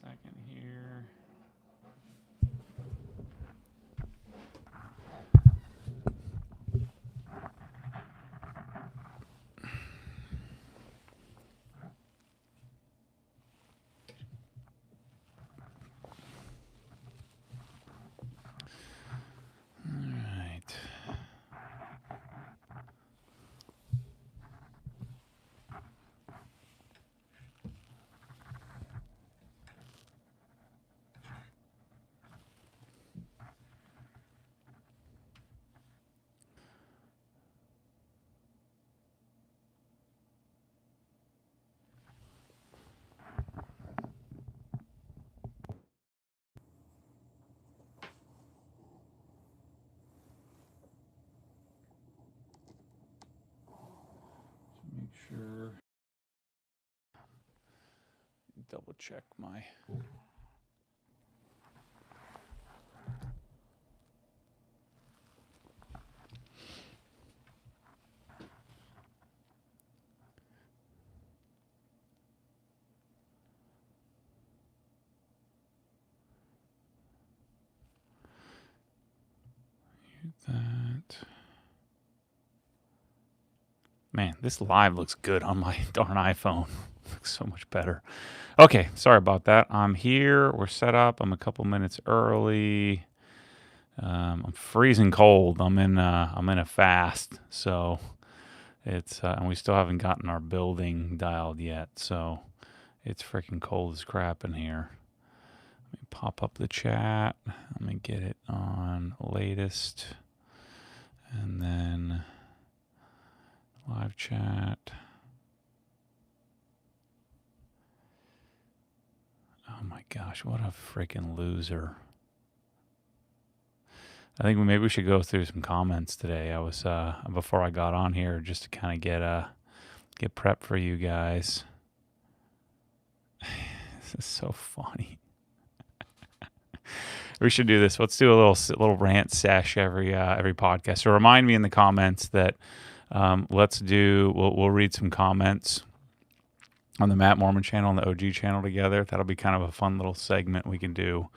second here. Make sure. Double check my. That. Man, this live looks good on my darn iPhone. Looks so much better. Okay, sorry about that. I'm here. We're set up. I'm a couple minutes early. I'm freezing cold. I'm in a fast, so it's and we still haven't gotten our building dialed yet. So it's freaking cold as crap in here. Let me pop up the chat. Let me get it on latest, and then live chat. Oh my gosh, what a freaking loser. I think maybe we should go through some comments today. I was before I got on here just to kind of get prepped for you guys. This is so funny. We should do this. Let's do a little rant sesh every podcast. So remind me in the comments that we'll read some comments on the Matt Mormon channel and the OG channel together. That'll be kind of a fun little segment we can do.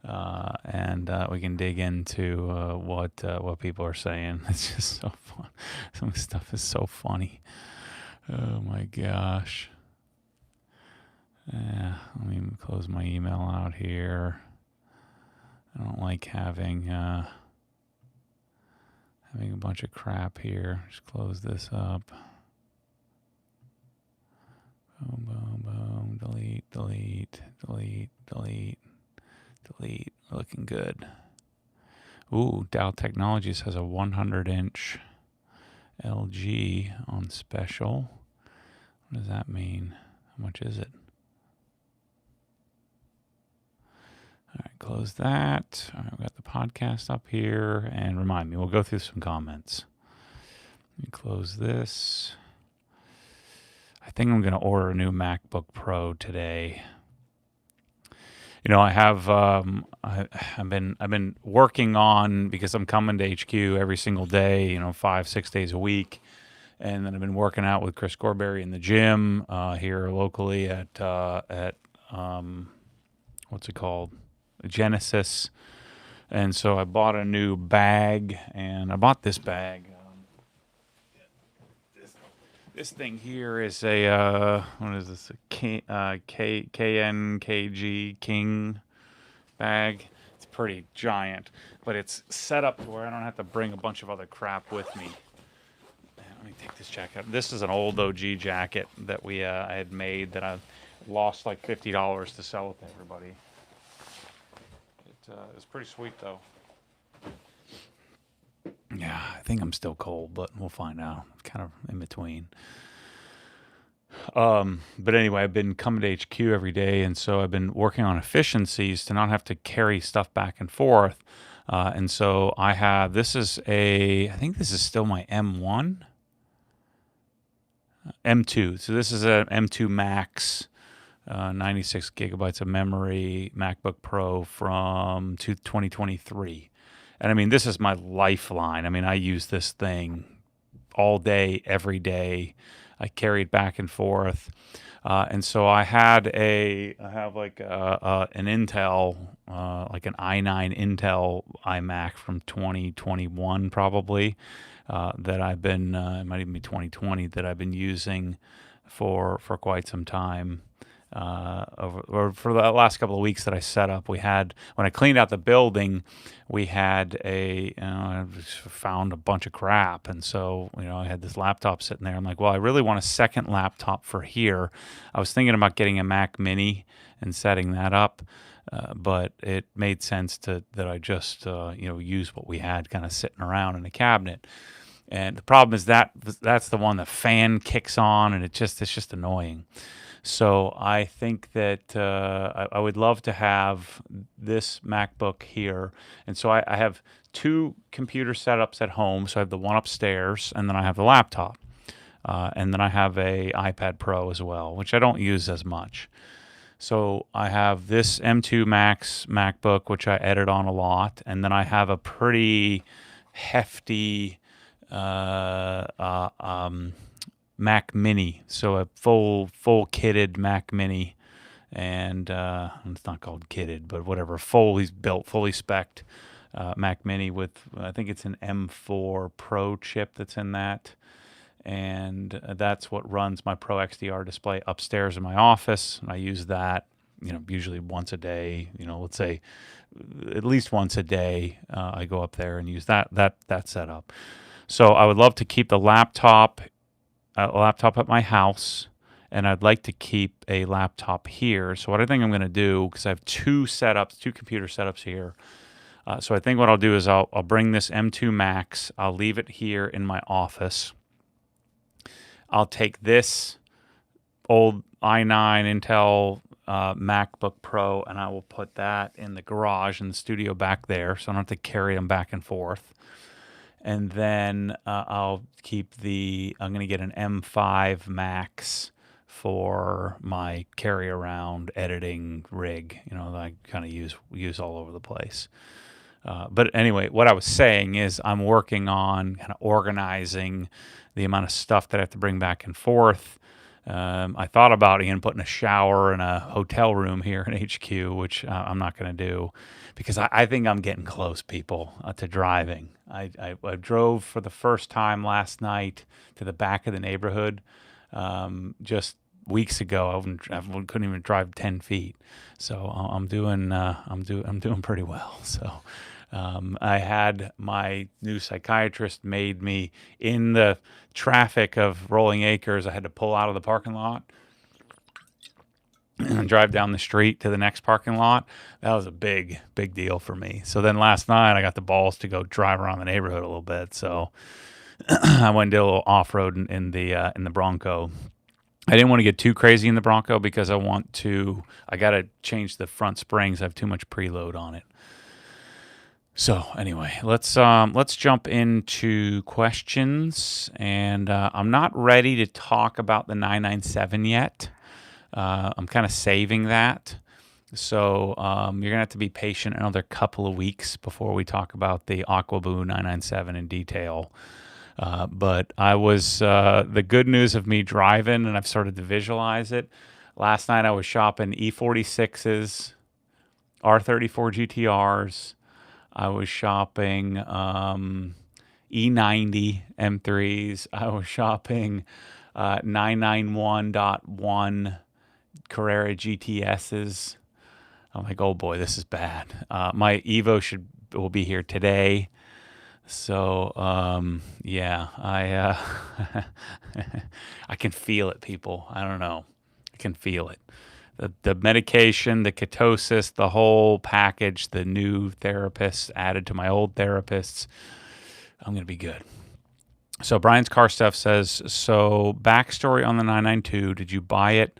And we can dig into what people are saying. It's just so fun. Some of the stuff is so funny. Oh my gosh. Yeah, let me close my email out here. I don't like having a bunch of crap here. Just close this up. Boom, boom, boom. Delete, delete, delete, delete. Delete. Looking good. Ooh, Dow Technologies has a 100-inch LG on special. What does that mean? How much is it? All right, close that. All right, we've got the podcast up here. And remind me, we'll go through some comments. Let me close this. I think I'm going to order a new MacBook Pro today. You know, I have I've been working on, because I'm coming to HQ every single day, 5-6 days a week, and then I've been working out with Chris Gorberry in the gym here locally at what's it called, Genesis, and so I bought a new bag, and I bought this bag. This thing here is a what is this? A KNKG King bag. It's pretty giant, but it's set up to where I don't have to bring a bunch of other crap with me. Let me take this jacket out. This is an old OG jacket that I had made that I lost like $50 to sell it to everybody. It's pretty sweet though. Yeah, I think I'm still cold, but we'll find out. Kind of in between. But anyway, I've been coming to HQ every day, and so I've been working on efficiencies to not have to carry stuff back and forth. And so I think this is still my M1, M2. So this is a M2 Max, 96 gigabytes of memory, MacBook Pro from 2023. And I mean, this is my lifeline. I mean, I use this thing all day, every day. I carried back and forth. And so I have like an Intel, like an i9 Intel iMac from 2021 probably, that I've been, it might even be 2020, that I've been using for quite some time. Or for the last couple of weeks that I set up, when I cleaned out the building, we had I just found a bunch of crap. And so, I had this laptop sitting there. I'm like, well, I really want a second laptop for here. I was thinking about getting a Mac Mini and setting that up. But it made sense that I just, use what we had kind of sitting around in the cabinet. And the problem is that's the one the fan kicks on, and it's just annoying. So I think that I would love to have this MacBook here. And so I have two computer setups at home. So I have the one upstairs, and then I have the laptop. And then I have a iPad Pro as well, which I don't use as much. So I have this M2 Max MacBook, which I edit on a lot. And then I have a pretty hefty Mac Mini, so a full kitted Mac Mini, and it's not called kitted, but whatever, fully built, fully spec'd Mac Mini with, I think it's an M4 Pro chip that's in that, and that's what runs my Pro XDR display upstairs in my office. And I use that, usually once a day. Let's say at least once a day, I go up there and use that setup. So I would love to keep the laptop at my house, and I'd like to keep a laptop here. So what I think I'm going to do, because I have two computer setups here. So I think what I'll do is I'll bring this M2 Max. I'll leave it here in my office. I'll take this old i9 Intel MacBook Pro, and I will put that in the garage in the studio back there, so I don't have to carry them back and forth. And then I'm going to get an M5 Max for my carry-around editing rig, that I kind of use all over the place. But anyway, what I was saying is I'm working on kind of organizing the amount of stuff that I have to bring back and forth. I thought about putting a shower in a hotel room here in HQ, which I'm not going to do, because I think I'm getting close, people, to driving. I drove for the first time last night to the back of the neighborhood. Just weeks ago, I couldn't even drive 10 feet. So I'm doing pretty well. So I had my new psychiatrist made me, in the traffic of Rolling Acres, I had to pull out of the parking lot and drive down the street to the next parking lot. That was a big deal for me. So then last night I got the balls to go drive around the neighborhood a little bit. So I went and did a little off-road in the Bronco. I didn't want to get too crazy in the Bronco because I got to change the front springs. I have too much preload on it. So anyway, let's jump into questions. And I'm not ready to talk about the 997 yet. I'm kind of saving that. So you're going to have to be patient another couple of weeks before we talk about the Aquaboo 997 in detail. But I was, the good news of me driving, and I've started to visualize it. Last night I was shopping E46s, R34 GTRs. I was shopping E90 M3s. I was shopping 991.1 Carrera GTSs. I'm like, oh boy, this is bad. My Evo will be here today. So yeah, I I can feel it, people. I don't know. I can feel it. The medication, the ketosis, the whole package, the new therapists added to my old therapists. I'm going to be good. So Brian's Car Stuff says, so backstory on the 992, did you buy it,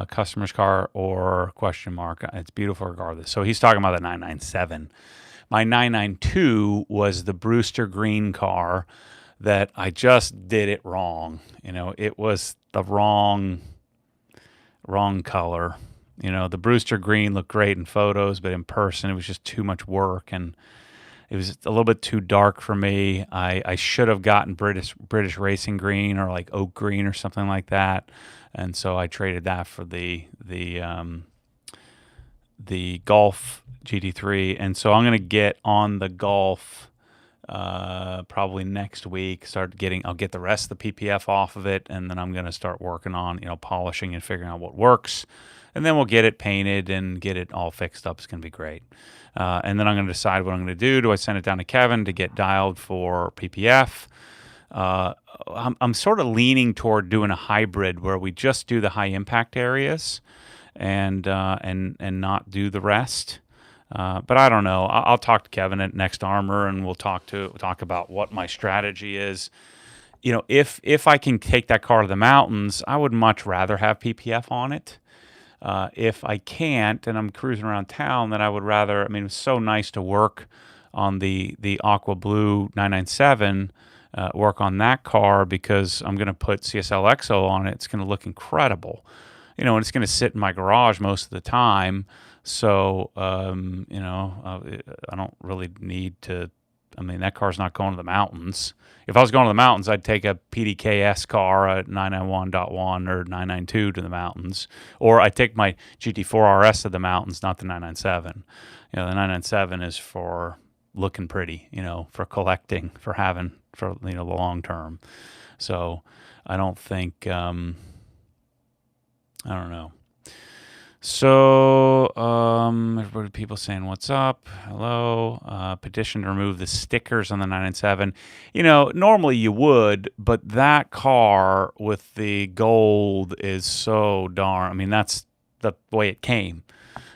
customer's car, or question mark? It's beautiful regardless. So he's talking about the 997. My 992 was the Brewster Green car that I just did it wrong. It was the wrong color. The Brewster Green looked great in photos, but in person it was just too much work. And It was a little bit too dark for me. I should have gotten British racing green or like oak green or something like that, and so I traded that for the Golf GT3, and so I'm gonna get on the Golf probably next week. I'll get the rest of the PPF off of it, and then I'm gonna start working on polishing and figuring out what works, and then we'll get it painted and get it all fixed up. It's gonna be great. And then I'm gonna decide what I'm gonna do. Do I send it down to Kevin to get dialed for PPF? I'm sort of leaning toward doing a hybrid where we just do the high impact areas and not do the rest. But I don't know. I'll talk to Kevin at Next Armor, and we'll talk about what my strategy is. If I can take that car to the mountains, I would much rather have PPF on it. If I can't, and I'm cruising around town, then I would rather. I mean, it's so nice to work on the Aqua Blue 997. Work on that car because I'm going to put CSL XO on it. It's going to look incredible. And it's going to sit in my garage most of the time. So, I don't really need to. I mean, that car's not going to the mountains. If I was going to the mountains, I'd take a PDKS car, a 991.1 or 992 to the mountains. Or I'd take my GT3 RS to the mountains, not the 997. The 997 is for looking pretty, for collecting, for having, for, the long term. So I don't think, I don't know. So, everybody, people saying what's up, hello, petition to remove the stickers on the 997. Normally you would, but that car with the gold is so darn, I mean, that's the way it came.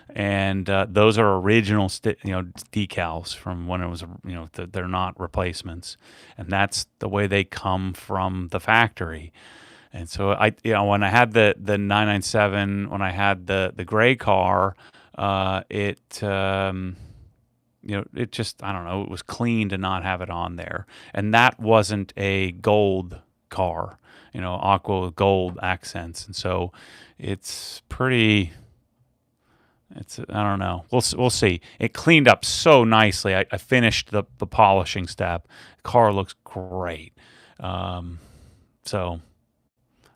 And those are original, decals from when it was, they're not replacements. And that's the way they come from the factory. And so when I had the 997, when I had the gray car, it just, I don't know, it was clean to not have it on there. And that wasn't a gold car, aqua with gold accents. And so it's pretty, I don't know. We'll see. It cleaned up so nicely. I finished the polishing step. The car looks great. So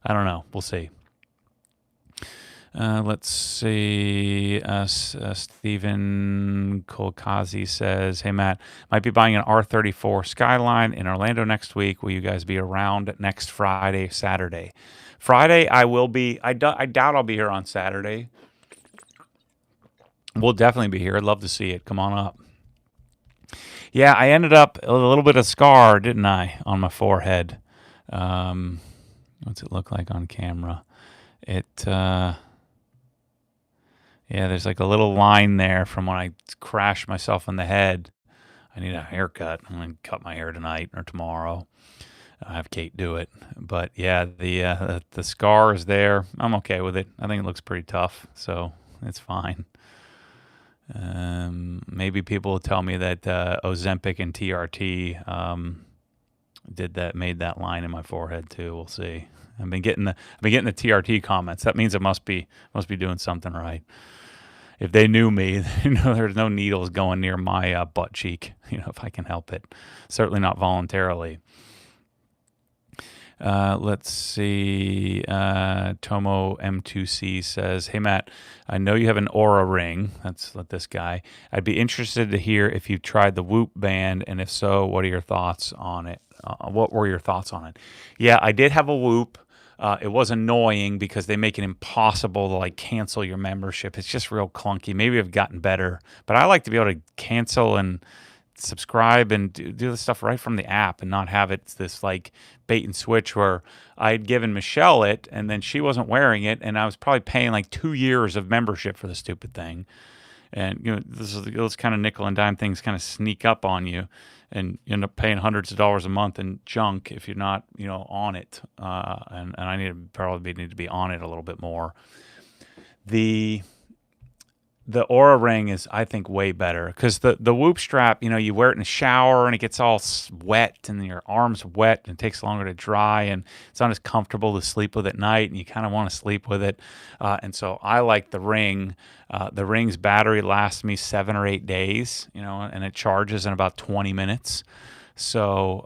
I don't know. We'll see. Let's see. Stephen Kolkazi says, "Hey Matt, might be buying an R34 Skyline in Orlando next week. Will you guys be around next Friday, Saturday?" Friday, I will be. I doubt I'll be here on Saturday. We'll definitely be here. I'd love to see it. Come on up. Yeah, I ended up a little bit of scar, didn't I, on my forehead? What's it look like on camera? Yeah, there's like a little line there from when I crashed myself in the head. I need a haircut. I'm going to cut my hair tonight or tomorrow. I have Kate do it. But yeah, the scar is there. I'm okay with it. I think it looks pretty tough, so it's fine. Maybe people will tell me that Ozempic and TRT made that line in my forehead too. We'll see. I've been getting the TRT comments. That means it must be doing something right. If they knew me, there's no needles going near my butt cheek. If I can help it, certainly not voluntarily. Let's see. Tomo M2C says, "Hey Matt, I know you have an Aura ring." That's this guy. "I'd be interested to hear if you've tried the Whoop band, and if so, what are your thoughts on it?" What were your thoughts on it? Yeah, I did have a Whoop. It was annoying because they make it impossible to cancel your membership. It's just real clunky. Maybe I've gotten better, but I like to be able to cancel and subscribe and do the stuff right from the app and not have it this bait and switch where I'd given Michelle it and then she wasn't wearing it and I was probably paying 2 years of membership for the stupid thing. And those kind of nickel and dime things kind of sneak up on you, and you end up paying hundreds of dollars a month in junk if you're not on it. And I probably need to be on it a little bit more. The the Aura Ring is, I think, way better because the Whoop strap, you wear it in the shower and it gets all wet and your arm's wet and it takes longer to dry and it's not as comfortable to sleep with at night and you kind of want to sleep with it. And so I like the Ring. The Ring's battery lasts me 7 or 8 days, and it charges in about 20 minutes. So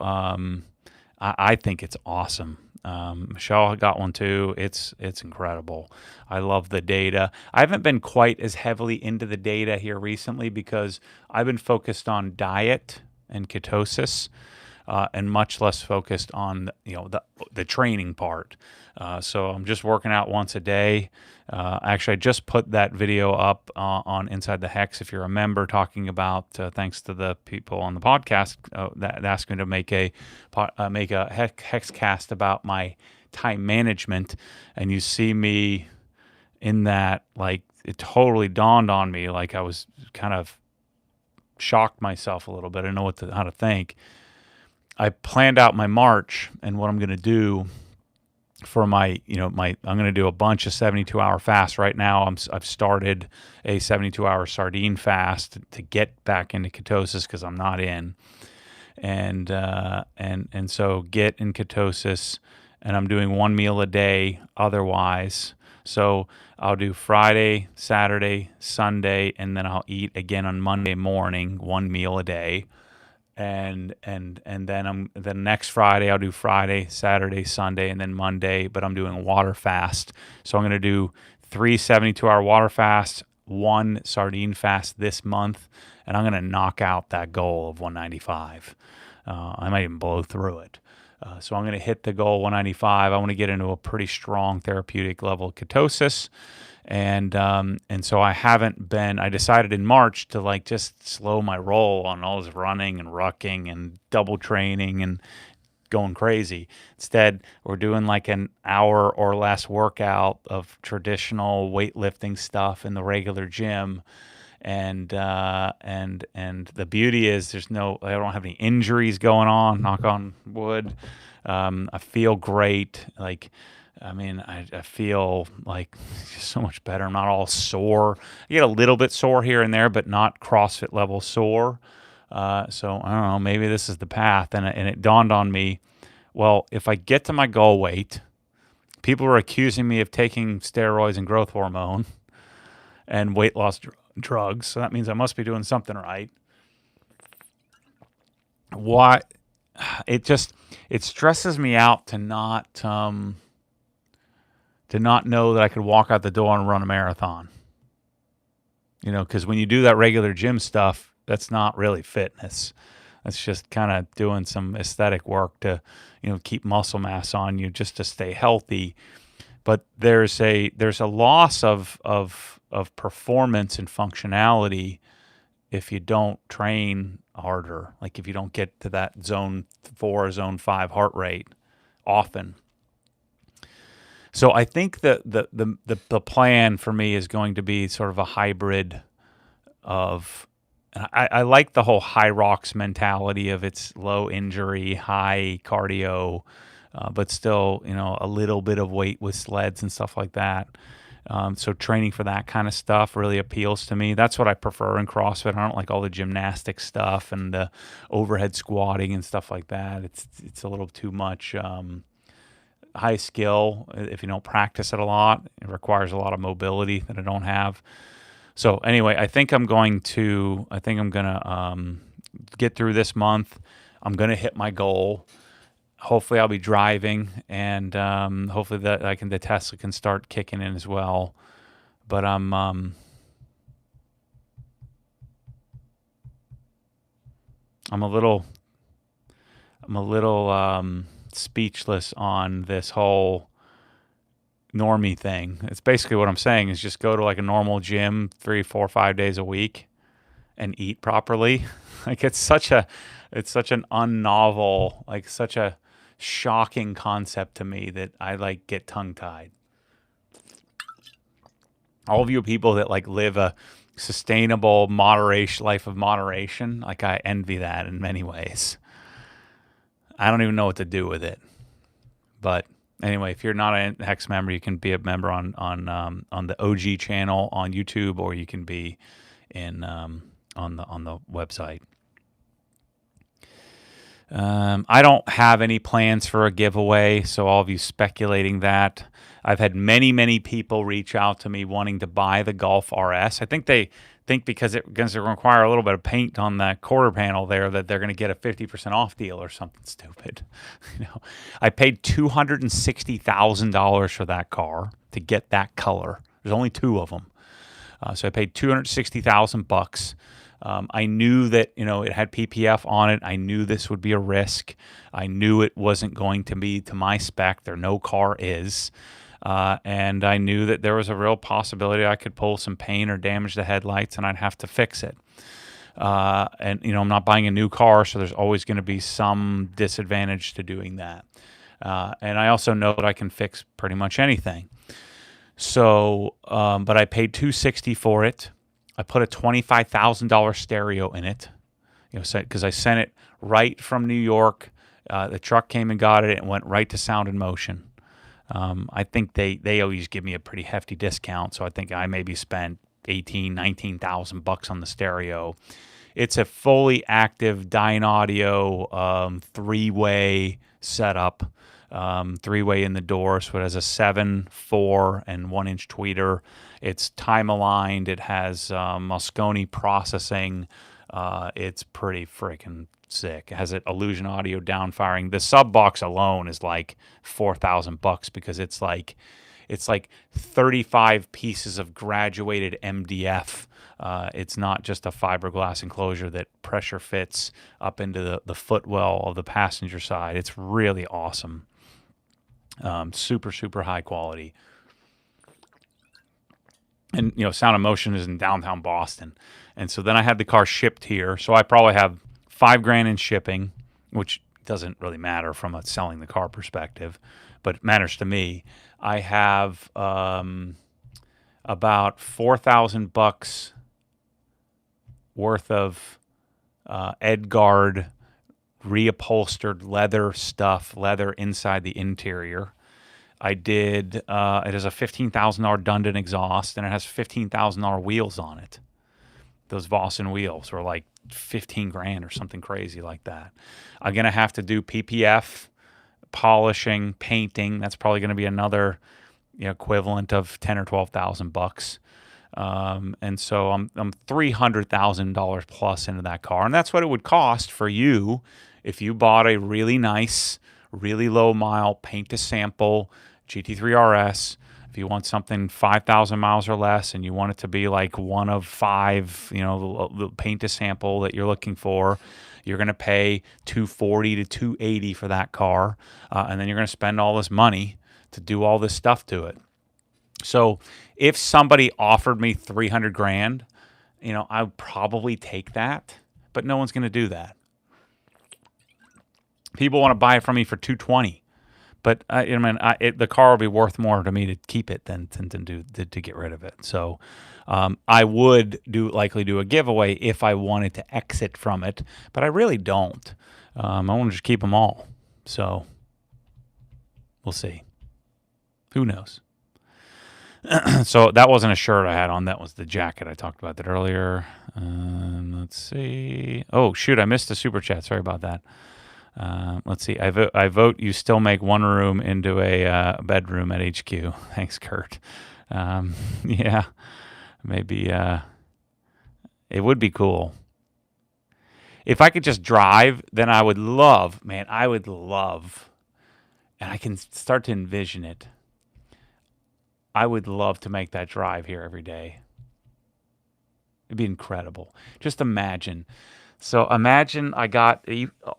I think it's awesome. Michelle got one too. It's incredible. I love the data. I haven't been quite as heavily into the data here recently because I've been focused on diet and ketosis, and much less focused on the training part. So I'm just working out once a day. Actually, I just put that video up on Inside the Hex. If you're a member, talking about thanks to the people on the podcast that asked me to make a Hex cast about my time management, and you see me in that, like, it totally dawned on me, like I was kind of shocked myself a little bit. I didn't know how to think. I planned out my March and what I'm going to do for I'm going to do a bunch of 72-hour fasts. Right now, I've started a 72-hour sardine fast to get back into ketosis because I'm not in, and so get in ketosis, and I'm doing one meal a day otherwise. So I'll do Friday, Saturday, Sunday, and then I'll eat again on Monday morning, one meal a day. And then next Friday I'll do Friday, Saturday, Sunday, and then Monday, but I'm doing a water fast. So I'm going to do 3 72-hour water fasts, 1 sardine fast this month, and I'm going to knock out that goal of 195. I might even blow through it. So I'm going to hit the goal 195. I want to get into a pretty strong therapeutic level of ketosis. And so I decided in March to just slow my roll on all this running and rucking and double training and going crazy. Instead, we're doing like an hour or less workout of traditional weightlifting stuff in the regular gym. And the beauty is I don't have any injuries going on, knock on wood. I feel great. I feel like just so much better. I'm not all sore. I get a little bit sore here and there, but not CrossFit level sore. So I don't know, maybe this is the path. And it dawned on me, well, if I get to my goal weight, people are accusing me of taking steroids and growth hormone and weight loss drugs. So that means I must be doing something right. Why? It stresses me out to not know that I could walk out the door and run a marathon. Because when you do that regular gym stuff, that's not really fitness. That's just kind of doing some aesthetic work to, keep muscle mass on you just to stay healthy. But there's a loss of performance and functionality if you don't train harder. Like if you don't get to that zone 4, zone 5 heart rate often. So I think that the plan for me is going to be sort of a hybrid of, I like the whole high rocks mentality of it's low injury, high cardio, but still, a little bit of weight with sleds and stuff like that. So training for that kind of stuff really appeals to me. That's what I prefer in CrossFit. I don't like all the gymnastic stuff and the overhead squatting and stuff like that. It's a little too much high skill. If you don't practice it a lot, it requires a lot of mobility that I don't have. So anyway, I think I'm gonna get through this month. I'm gonna hit my goal. Hopefully I'll be driving, and hopefully the Tesla can start kicking in as well. But I'm a little speechless on this whole normie thing. It's basically what I'm saying is just go to like a normal gym 3, 4, 5 days a week and eat properly. Like it's such an unnovel, like such a shocking concept to me that I get tongue tied. All of you people that live a sustainable life of moderation, I envy that in many ways. I don't even know what to do with it. But Anyway, if you're not a Hex member, you can be a member on the OG channel on YouTube, or you can be in on the website. I don't have any plans for a giveaway, so all of you speculating that. I've had many people reach out to me wanting to buy the Golf RS. I think they think because it's going to require a little bit of paint on that quarter panel there that they're going to get a 50% off deal or something stupid. I paid $260,000 for that car to get that color. There's only 2 of them, so I paid $260,000. I knew that it had PPF on it. I knew this would be a risk. I knew it wasn't going to be to my spec. No car is. And I knew that there was a real possibility I could pull some paint or damage the headlights and I'd have to fix it. And I'm not buying a new car, so there's always going to be some disadvantage to doing that. And I also know that I can fix pretty much anything. So, but I paid $260 for it. I put a $25,000 stereo in it, because I sent it right from New York. The truck came and got it and went right to Sound and Motion. I think they always give me a pretty hefty discount, so I think I maybe spent $19,000 on the stereo. It's a fully active Dyne Audio 3-way setup, 3-way in the door, so it has a 7, 4, and 1-inch tweeter. It's time aligned. It has Moscone processing. It's pretty freaking sick. It has an Illusion Audio downfiring. The sub box alone is like $4,000 because it's like 35 pieces of graduated MDF. It's not just a fiberglass enclosure that pressure fits up into the footwell of the passenger side. It's really awesome. Super high quality. And Sound of Motion is in downtown Boston, and so then I had the car shipped here. So I probably have $5,000 in shipping, which doesn't really matter from a selling the car perspective, but it matters to me. I have about $4,000 worth of Edgard reupholstered leather stuff, leather inside the interior. I did, it has a $15,000 Dundon exhaust, and it has $15,000 wheels on it. Those Vossen wheels were like $15,000 or something crazy like that. I'm going to have to do PPF, polishing, painting. That's probably going to be another equivalent of $10,000 or $12,000. And so I'm $300,000 plus into that car. And that's what it would cost for you if you bought a really nice, really low mile paint to sample GT3 RS. If you want something 5,000 miles or less and you want it to be like one of 5, the paint to sample that you're looking for, you're going to pay $240 to $280 for that car. And then you're going to spend all this money to do all this stuff to it. So if somebody offered me $300,000, I would probably take that, but no one's going to do that. People want to buy it from me for $220. But the car will be worth more to me to keep it than to get rid of it. So I would likely do a giveaway if I wanted to exit from it, but I really don't. I want to just keep them all. So we'll see. Who knows? So that wasn't a shirt I had on. That was the jacket. I talked about that earlier. Let's see. Oh, shoot. I missed the super chat. Sorry about that. Let's see. I vote you still make one room into a bedroom at HQ. Thanks, Kurt. Yeah, maybe it would be cool. If I could just drive, then I would love, and I can start to envision it. I would love to make that drive here every day. It'd be incredible. Just imagine. So imagine I got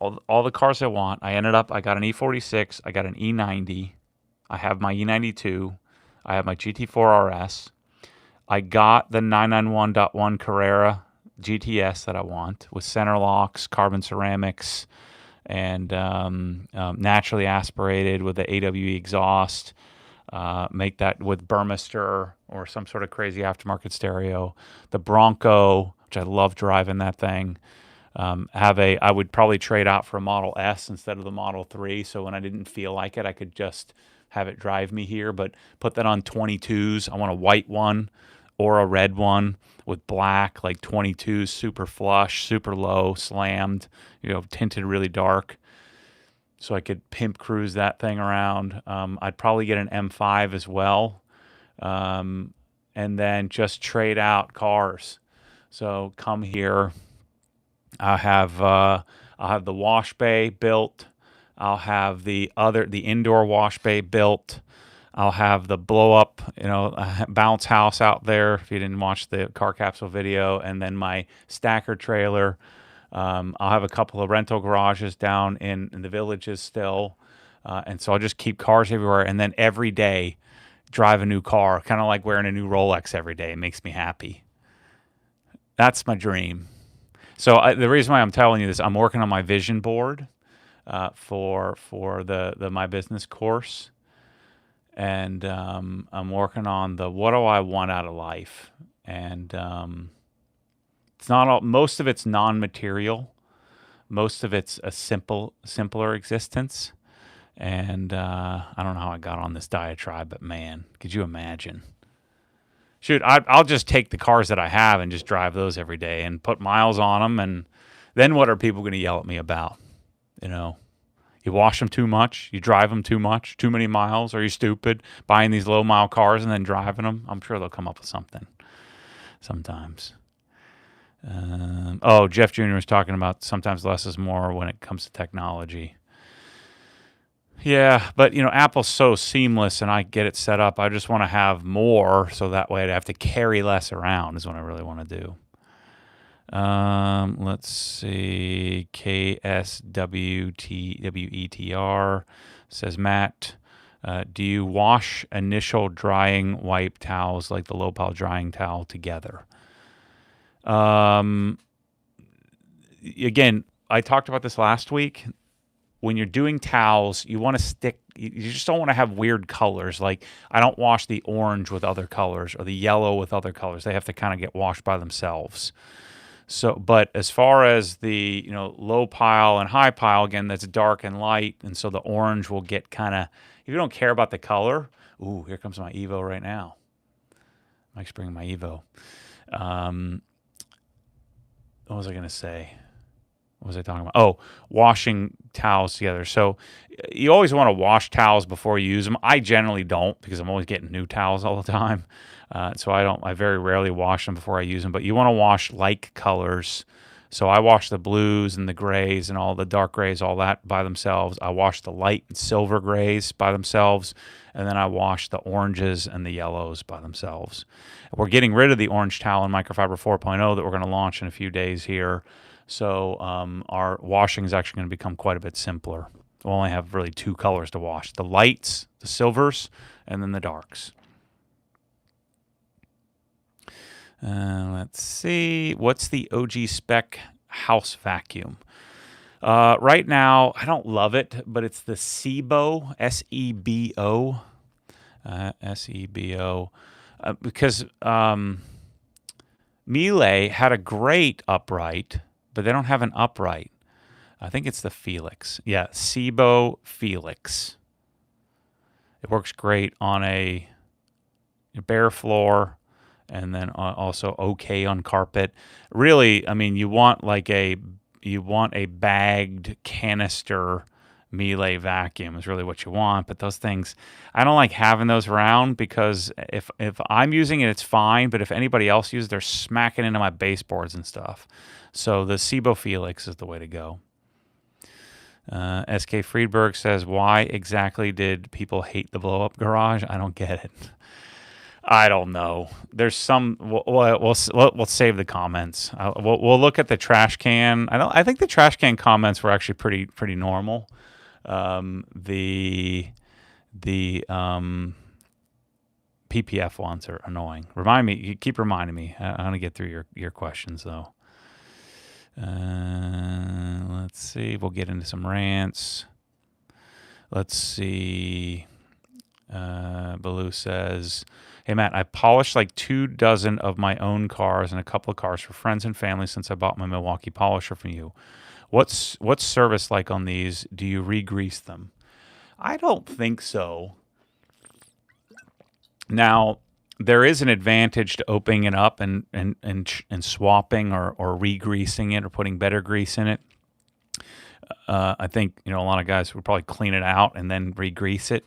all the cars I want. I got an E46. I got an E90. I have my E92. I have my GT4 RS. I got the 991.1 Carrera GTS that I want with center locks, carbon ceramics, and naturally aspirated with the AWE exhaust. Make that with Burmester or some sort of crazy aftermarket stereo. The Bronco, which I love driving that thing. I would probably trade out for a Model S instead of the Model 3. So when I didn't feel like it, I could just have it drive me here, but put that on 22s. I want a white one or a red one with black, like 22s, super flush, super low, slammed, tinted really dark. So I could pimp cruise that thing around. I'd probably get an M5 as well. And then just trade out cars. So come here. I'll have the wash bay built. I'll have the indoor wash bay built. I'll have the blow up, bounce house out there if you didn't watch the car capsule video, and then my stacker trailer. I'll have a couple of rental garages down in the villages still. And so I'll just keep cars everywhere, and then every day drive a new car, kind of like wearing a new Rolex every day. It makes me happy. That's my dream. So the reason why I'm telling you this, I'm working on my vision board for the My Business course. And I'm working on the what do I want out of life. And it's not all, most of it's non-material. Most of it's a simpler existence. And I don't know how I got on this diatribe, but man, could you imagine? Shoot, I'll just take the cars that I have and just drive those every day and put miles on them. And then what are people going to yell at me about? You wash them too much, you drive them too much, too many miles. Are you stupid buying these low mile cars and then driving them? I'm sure they'll come up with something sometimes. Jeff Jr. was talking about sometimes less is more when it comes to technology. Yeah, but Apple's so seamless, and I get it set up. I just want to have more, so that way I'd have to carry less around. Is what I really want to do. Let's see. KSWTWETR says, Matt, do you wash initial drying wipe towels like the low pile drying towel together? Again, I talked about this last week. When you're doing towels, you want to stick, you just don't want to have weird colors. Like, I don't wash the orange with other colors or the yellow with other colors. They have to kind of get washed by themselves. So, but as far as the, low pile and high pile, again, that's dark and light. And so the orange will get kind of, if you don't care about the color, ooh, here comes my Evo right now. Mike's bringing my Evo. What was I going to say? What was I talking about? Oh, washing towels together. So you always want to wash towels before you use them. I generally don't because I'm always getting new towels all the time. So I very rarely wash them before I use them. But you want to wash like colors. So I wash the blues and the grays and all the dark grays, all that by themselves. I wash the light and silver grays by themselves. And then I wash the oranges and the yellows by themselves. We're getting rid of the orange towel in Microfiber 4.0 that we're going to launch in a few days here. So our washing is actually going to become quite a bit simpler. We'll only have really two colors to wash. The lights, the silvers, and then the darks. Let's see. What's the OG spec house vacuum? Right now, I don't love it, but it's the Sebo, S-E-B-O. S-E-B-O. Because Miele had a great upright, but they don't have an upright. I think it's the Felix. Yeah, Sebo Felix. It works great on a bare floor and then also okay on carpet. Really, I mean, you want a bagged canister Miele vacuum is really what you want. But those things, I don't like having those around because if I'm using it, it's fine. But if anybody else uses it, they're smacking into my baseboards and stuff. So the Sebo Felix is the way to go. SK Friedberg says, why exactly did people hate the blow-up garage? I don't get it. I don't know. There's some. We'll save the comments. We'll look at the trash can. I think the trash can comments were actually pretty normal. The PPF ones are annoying. Remind me. You keep reminding me. I'm gonna get through your questions though. Let's see. We'll get into some rants. Let's see. Baloo says, hey, Matt, I polished like 24 of my own cars and a couple of cars for friends and family since I bought my Milwaukee polisher from you. What's service like on these? Do you re-grease them? I don't think so. Now, there is an advantage to opening it up and swapping or re-greasing it or putting better grease in it. I think a lot of guys would probably clean it out and then re-grease it,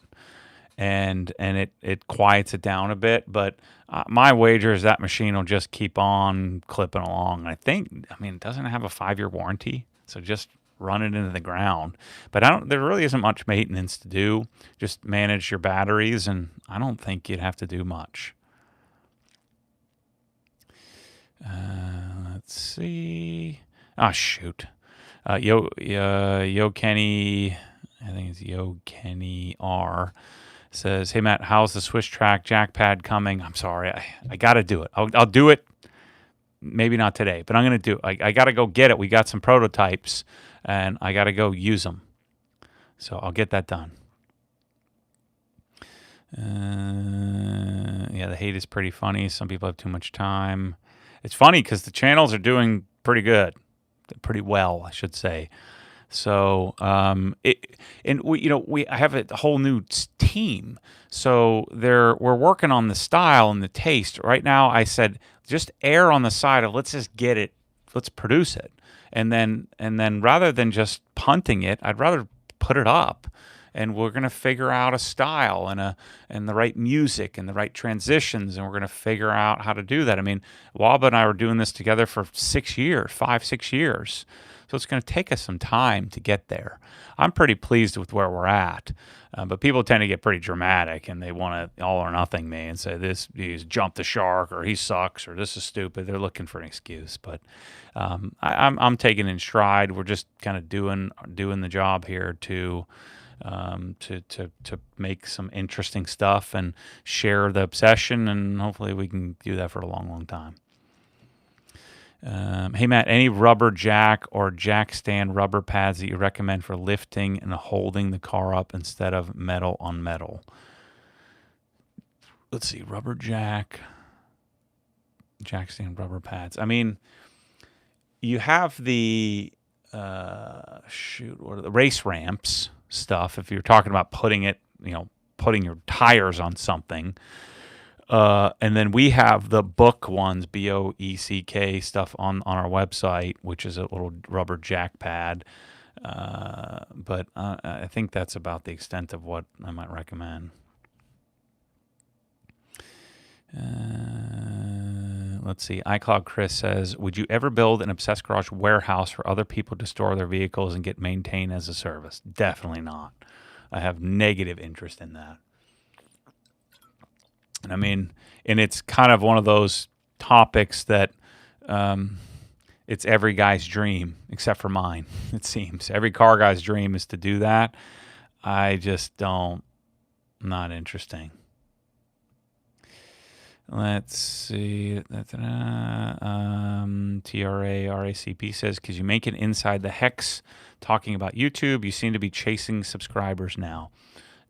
and it quiets it down a bit. But my wager is that machine will just keep on clipping along. I mean, it doesn't have a 5-year warranty, so just run it into the ground. But there really isn't much maintenance to do. Just manage your batteries, and I don't think you'd have to do much. Let's see. Oh, shoot. Yo Kenny, I think it's Yo Kenny R, says, "Hey Matt, how's the Swiss track jack pad coming?" I'm sorry, I got to do it. I'll do it. Maybe not today, but I'm gonna do it. I got to go get it. We got some prototypes, and I got to go use them. So I'll get that done. Yeah, the hate is pretty funny. Some people have too much time. It's funny because the channels are doing pretty good. Pretty well, I should say. So, I have a whole new team. So we're working on the style and the taste. Right now, I said just err on the side of let's just get it, let's produce it, and then rather than just punting it, I'd rather put it up. And we're going to figure out a style and the right music and the right transitions, and we're going to figure out how to do that. I mean, Waba and I were doing this together for 6 years, 5-6 years. So it's going to take us some time to get there. I'm pretty pleased with where we're at, but people tend to get pretty dramatic, and they want to all or nothing me and say he's jumped the shark, or he sucks, or this is stupid. They're looking for an excuse, but I'm taking it in stride. We're just kind of doing the job here to make some interesting stuff and share the obsession, and hopefully we can do that for a long, long time. Hey Matt, any rubber jack or jack stand rubber pads that you recommend for lifting and holding the car up instead of metal on metal? Let's see, rubber jack stand rubber pads. I mean, you have the the race ramps stuff. If you're talking about putting your tires on something, and then we have the book ones, BOECK stuff on our website, which is a little rubber jack pad. But I think that's about the extent of what I might recommend. Let's see. iCloud Chris says, would you ever build an Obsessed Garage warehouse for other people to store their vehicles and get maintained as a service? Definitely not. I have negative interest in that. And I mean, and it's kind of one of those topics that it's every guy's dream, except for mine, it seems. Every car guy's dream is to do that. I just don't, not interesting. Let's see. TRARACP says, because you make it inside the hex talking about YouTube, you seem to be chasing subscribers now.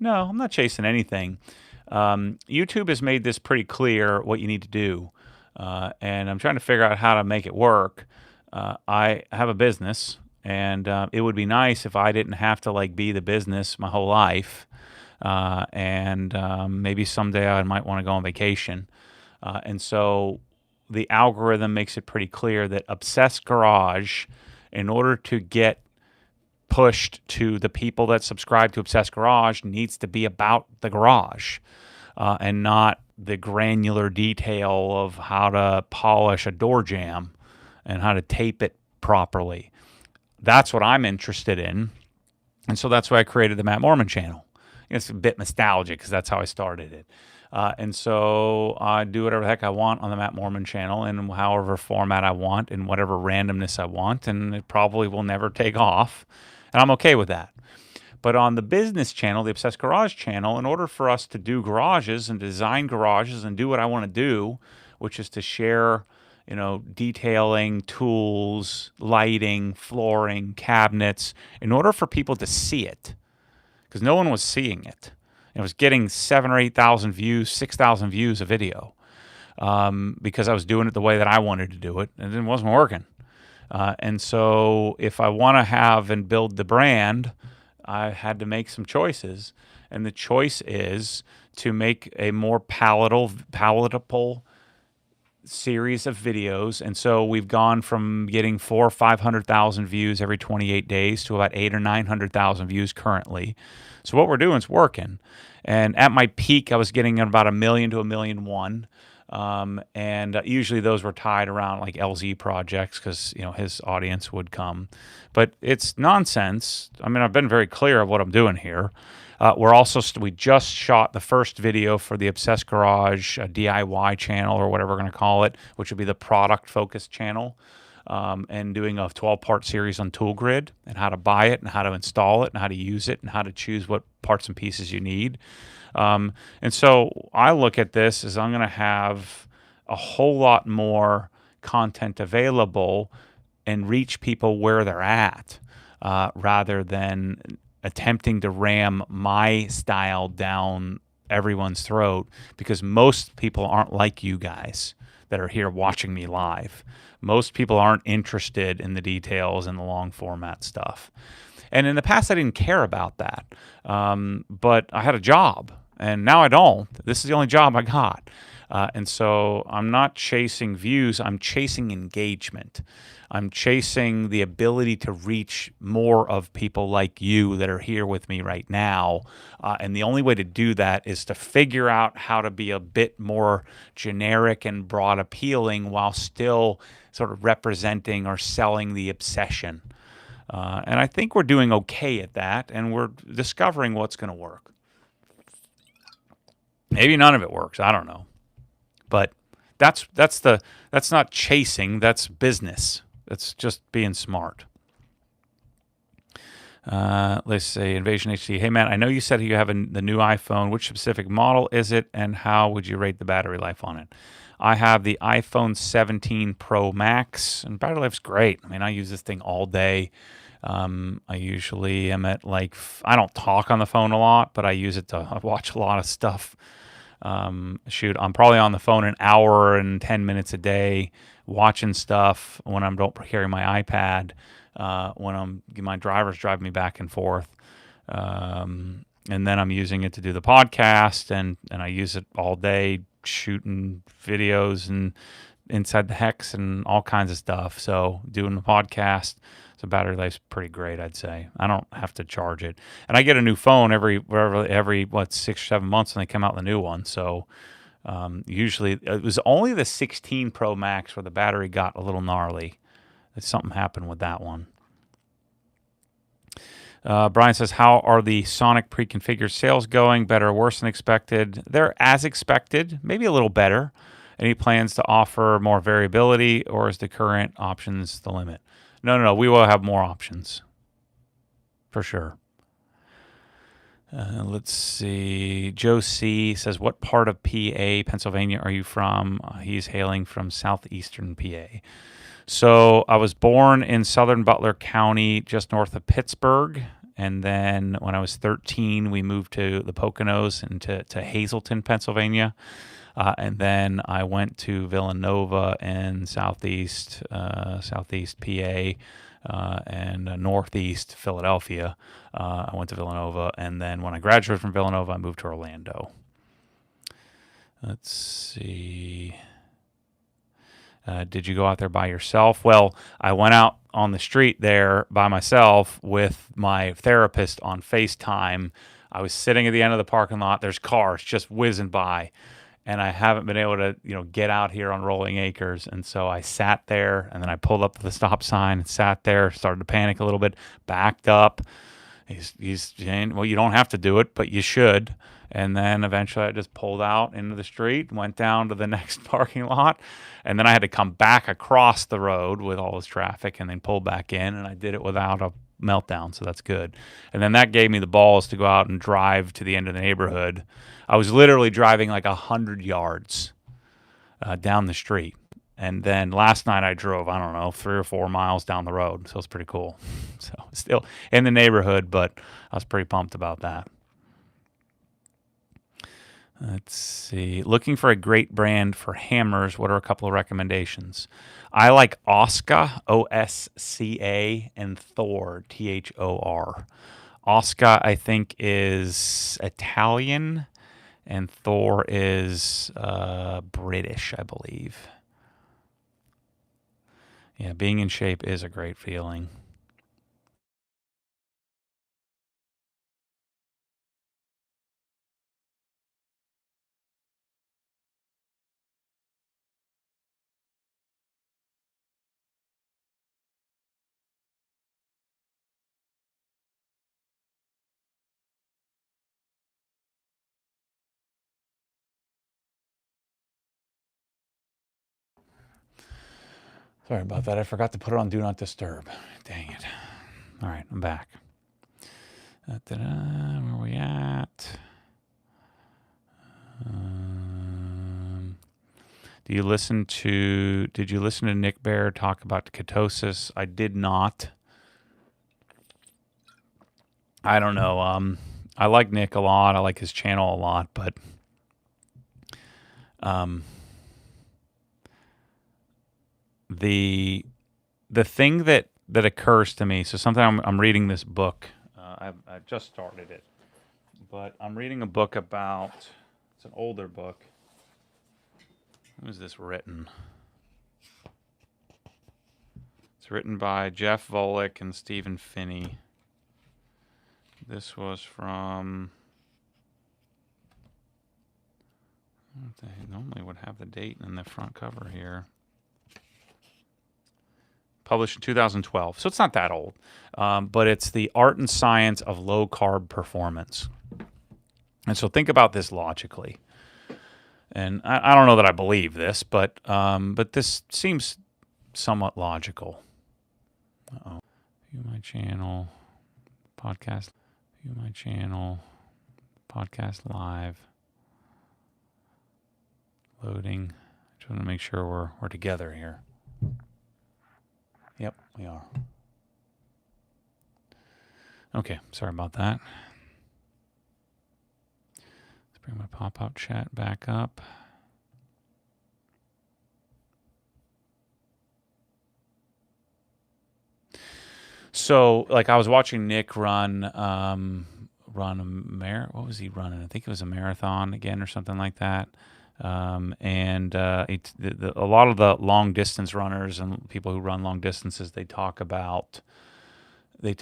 No, I'm not chasing anything. YouTube has made this pretty clear what you need to do. And I'm trying to figure out how to make it work. I have a business, and it would be nice if I didn't have to be the business my whole life. And maybe someday I might want to go on vacation. And so the algorithm makes it pretty clear that Obsessed Garage, in order to get pushed to the people that subscribe to Obsessed Garage, needs to be about the garage and not the granular detail of how to polish a door jamb and how to tape it properly. That's what I'm interested in. And so that's why I created the Matt Mormon channel. It's a bit nostalgic because that's how I started it. And so I do whatever the heck I want on the Matt Mormon channel in however format I want and whatever randomness I want, and it probably will never take off, and I'm okay with that. But on the business channel, the Obsessed Garage channel, in order for us to do garages and design garages and do what I want to do, which is to share, detailing, tools, lighting, flooring, cabinets, in order for people to see it, because no one was seeing it. It was getting 7,000 or 8,000 views, 6,000 views a video because I was doing it the way that I wanted to do it, and it wasn't working. And so if I want to have and build the brand, I had to make some choices. And the choice is to make a more palatable series of videos. And so we've gone from getting 400,000 or 500,000 views every 28 days to about 800,000 or 900,000 views currently. So what we're doing is working. And at my peak, I was getting about 1 million to 1,100,000. And usually those were tied around like LZ projects because his audience would come. But it's nonsense. I mean, I've been very clear of what I'm doing here. We just shot the first video for the Obsessed Garage DIY channel, or whatever we're going to call it, which would be the product focused channel, and doing a 12-part series on Tool Grid and how to buy it and how to install it and how to use it and how to choose what parts and pieces you need. And so I look at this as I'm going to have a whole lot more content available and reach people where they're at, rather than attempting to ram my style down everyone's throat, because most people aren't like you guys that are here watching me live. Most people aren't interested in the details and the long format stuff. And in the past, I didn't care about that. But I had a job, and now I don't. This is the only job I got. And so I'm not chasing views. I'm chasing engagement. I'm chasing the ability to reach more of people like you that are here with me right now. And the only way to do that is to figure out how to be a bit more generic and broad appealing while still sort of representing or selling the obsession. And I think we're doing okay at that, and we're discovering what's going to work. Maybe none of it works. I don't know. But that's not chasing. That's business. That's just being smart. Let's see. Invasion HD. Hey, man, I know you said you have the new iPhone. Which specific model is it, and how would you rate the battery life on it? I have the iPhone 17 Pro Max, and battery life's great. I mean, I use this thing all day. I usually am at I don't talk on the phone a lot, but I use it to watch a lot of stuff. I'm probably on the phone an hour and 10 minutes a day watching stuff when I don't carry my iPad, when my driver's driving me back and forth. And then I'm using it to do the podcast, and I use it all day shooting videos and inside the hex and all kinds of stuff. So doing the podcast, so battery life's pretty great, I'd say. I don't have to charge it. And I get a new phone every 6 or 7 months when they come out with a new one. So usually it was only the 16 Pro Max where the battery got a little gnarly. Something happened with that one. Brian says, how are the Sonic pre-configured sales going? Better or worse than expected? They're as expected, maybe a little better. Any plans to offer more variability, or is the current options the limit? No. We will have more options, for sure. Let's see. Joe C. says, what part of PA, Pennsylvania, are you from? He's hailing from southeastern PA. So I was born in southern Butler County, just north of Pittsburgh. And then when I was 13, we moved to the Poconos and to Hazleton, Pennsylvania. And then I went to Villanova in southeast PA, and northeast Philadelphia. I went to Villanova. And then when I graduated from Villanova, I moved to Orlando. Let's see. Did you go out there by yourself? Well, I went out on the street there by myself with my therapist on FaceTime. I was sitting at the end of the parking lot. There's cars just whizzing by, and I haven't been able to, get out here on Rolling Acres. And so I sat there, and then I pulled up to the stop sign and sat there, started to panic a little bit, backed up. He's saying, well, you don't have to do it, but you should. And then eventually I just pulled out into the street, went down to the next parking lot, and then I had to come back across the road with all this traffic and then pull back in, and I did it without a meltdown, so that's good. And then that gave me the balls to go out and drive to the end of the neighborhood. I was literally driving like 100 yards down the street. And then last night I drove, 3 or 4 miles down the road, so it's pretty cool. So still in the neighborhood, but I was pretty pumped about that. Let's see. Looking for a great brand for hammers. What are a couple of recommendations? I like Osca, Osca, and Thor, Thor. Oscar, I think, is Italian, and Thor is British, I believe. Yeah, being in shape is a great feeling. Sorry about that. I forgot to put it on Do Not Disturb. Dang it. All right, I'm back. Where are we at? Did you listen to Nick Bear talk about ketosis? I did not. I don't know. I like Nick a lot. I like his channel a lot, but the thing that occurs to me. So something I'm reading this book. I've just started it, but I'm reading a book about. It's an older book. When was this written? It's written by Jeff Volek and Stephen Finney. This was from. They normally would have the date in the front cover here. Published in 2012, so it's not that old. But it's The Art and Science of Low Carb Performance. And so think about this logically. And I don't know that I believe this, but this seems somewhat logical. Uh-oh. View my channel, podcast. View my channel, podcast live. Loading. Just want to make sure we're together here. Yep, we are. Okay, sorry about that. Let's bring my pop-out chat back up. So, like, I was watching Nick run what was he running? I think it was a marathon again or something like that. A lot of the long distance runners and people who run long distances, they talk about their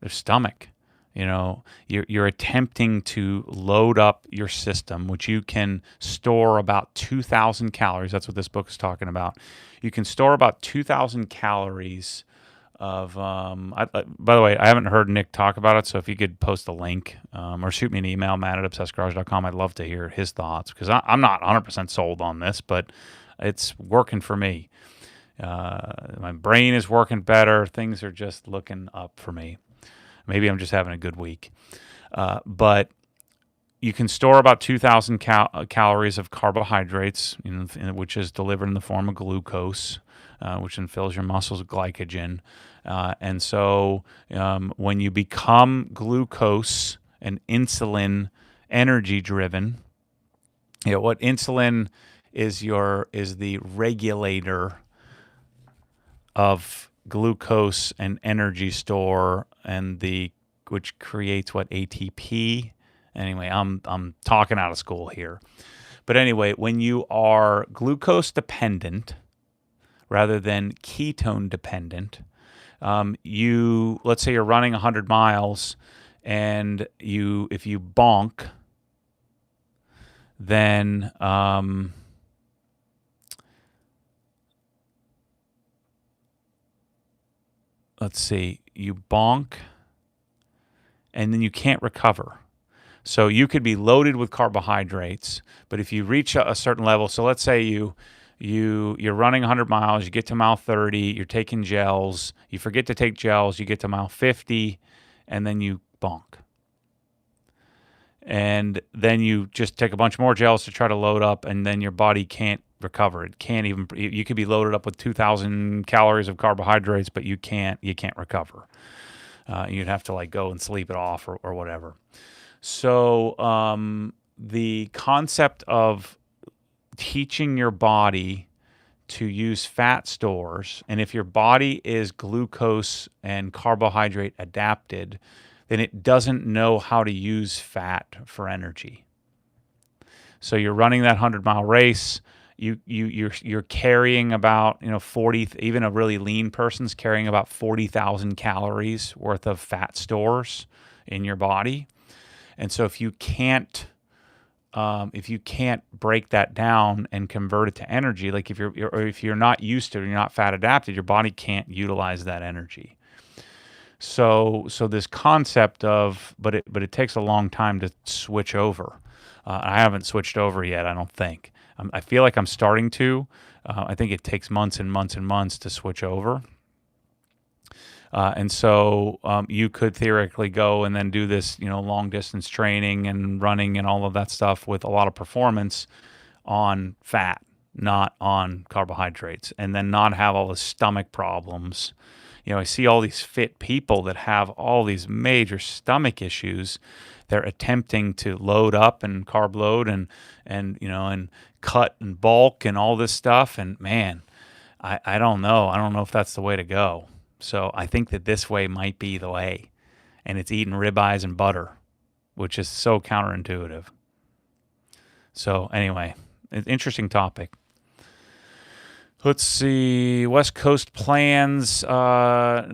stomach. You know, you're attempting to load up your system, which you can store about 2,000 calories. That's what this book is talking about. You can store about 2,000 calories of. By the way, I haven't heard Nick talk about it, so if you could post a link or shoot me an email, matt@obsessedgarage.com, I'd love to hear his thoughts because I'm not 100% sold on this, but it's working for me. My brain is working better. Things are just looking up for me. Maybe I'm just having a good week. But you can store about 2,000 calories of carbohydrates, which is delivered in the form of glucose, which then fills your muscles with glycogen. And so when you become glucose and insulin energy driven, what insulin is the regulator of glucose and energy store, and which creates what ATP. Anyway, I'm talking out of school here, but anyway, when you are glucose dependent rather than ketone dependent, let's say you're running 100 miles, and if you bonk, then let's see, you bonk, and then you can't recover. So you could be loaded with carbohydrates, but if you reach a certain level, so let's say you're running 100 miles, you get to mile 30, you're taking gels, you forget to take gels, you get to mile 50, and then you bonk. And then you just take a bunch more gels to try to load up, and then your body can't recover. It can't even. You could be loaded up with 2,000 calories of carbohydrates, but you can't recover. You'd have to go and sleep it off or whatever. So the concept of teaching your body to use fat stores. And if your body is glucose and carbohydrate adapted, then it doesn't know how to use fat for energy. So you're running that 100-mile race. You're carrying about 40. Even a really lean person's carrying about 40,000 calories worth of fat stores in your body. And so if you can't break that down and convert it to energy, like if you're not used to it, you're not fat adapted, your body can't utilize that energy. So this concept of, but it takes a long time to switch over. I haven't switched over yet, I don't think. I feel like I'm starting to. I think it takes months and months and months to switch over. And so you could theoretically go and then do this, long distance training and running and all of that stuff with a lot of performance on fat, not on carbohydrates, and then not have all the stomach problems. I see all these fit people that have all these major stomach issues. They're attempting to load up and carb load and cut and bulk and all this stuff. And man, I don't know. I don't know if that's the way to go. So I think that this way might be the way. And it's eating ribeyes and butter, which is so counterintuitive. So anyway, interesting topic. Let's see, West Coast plans. We're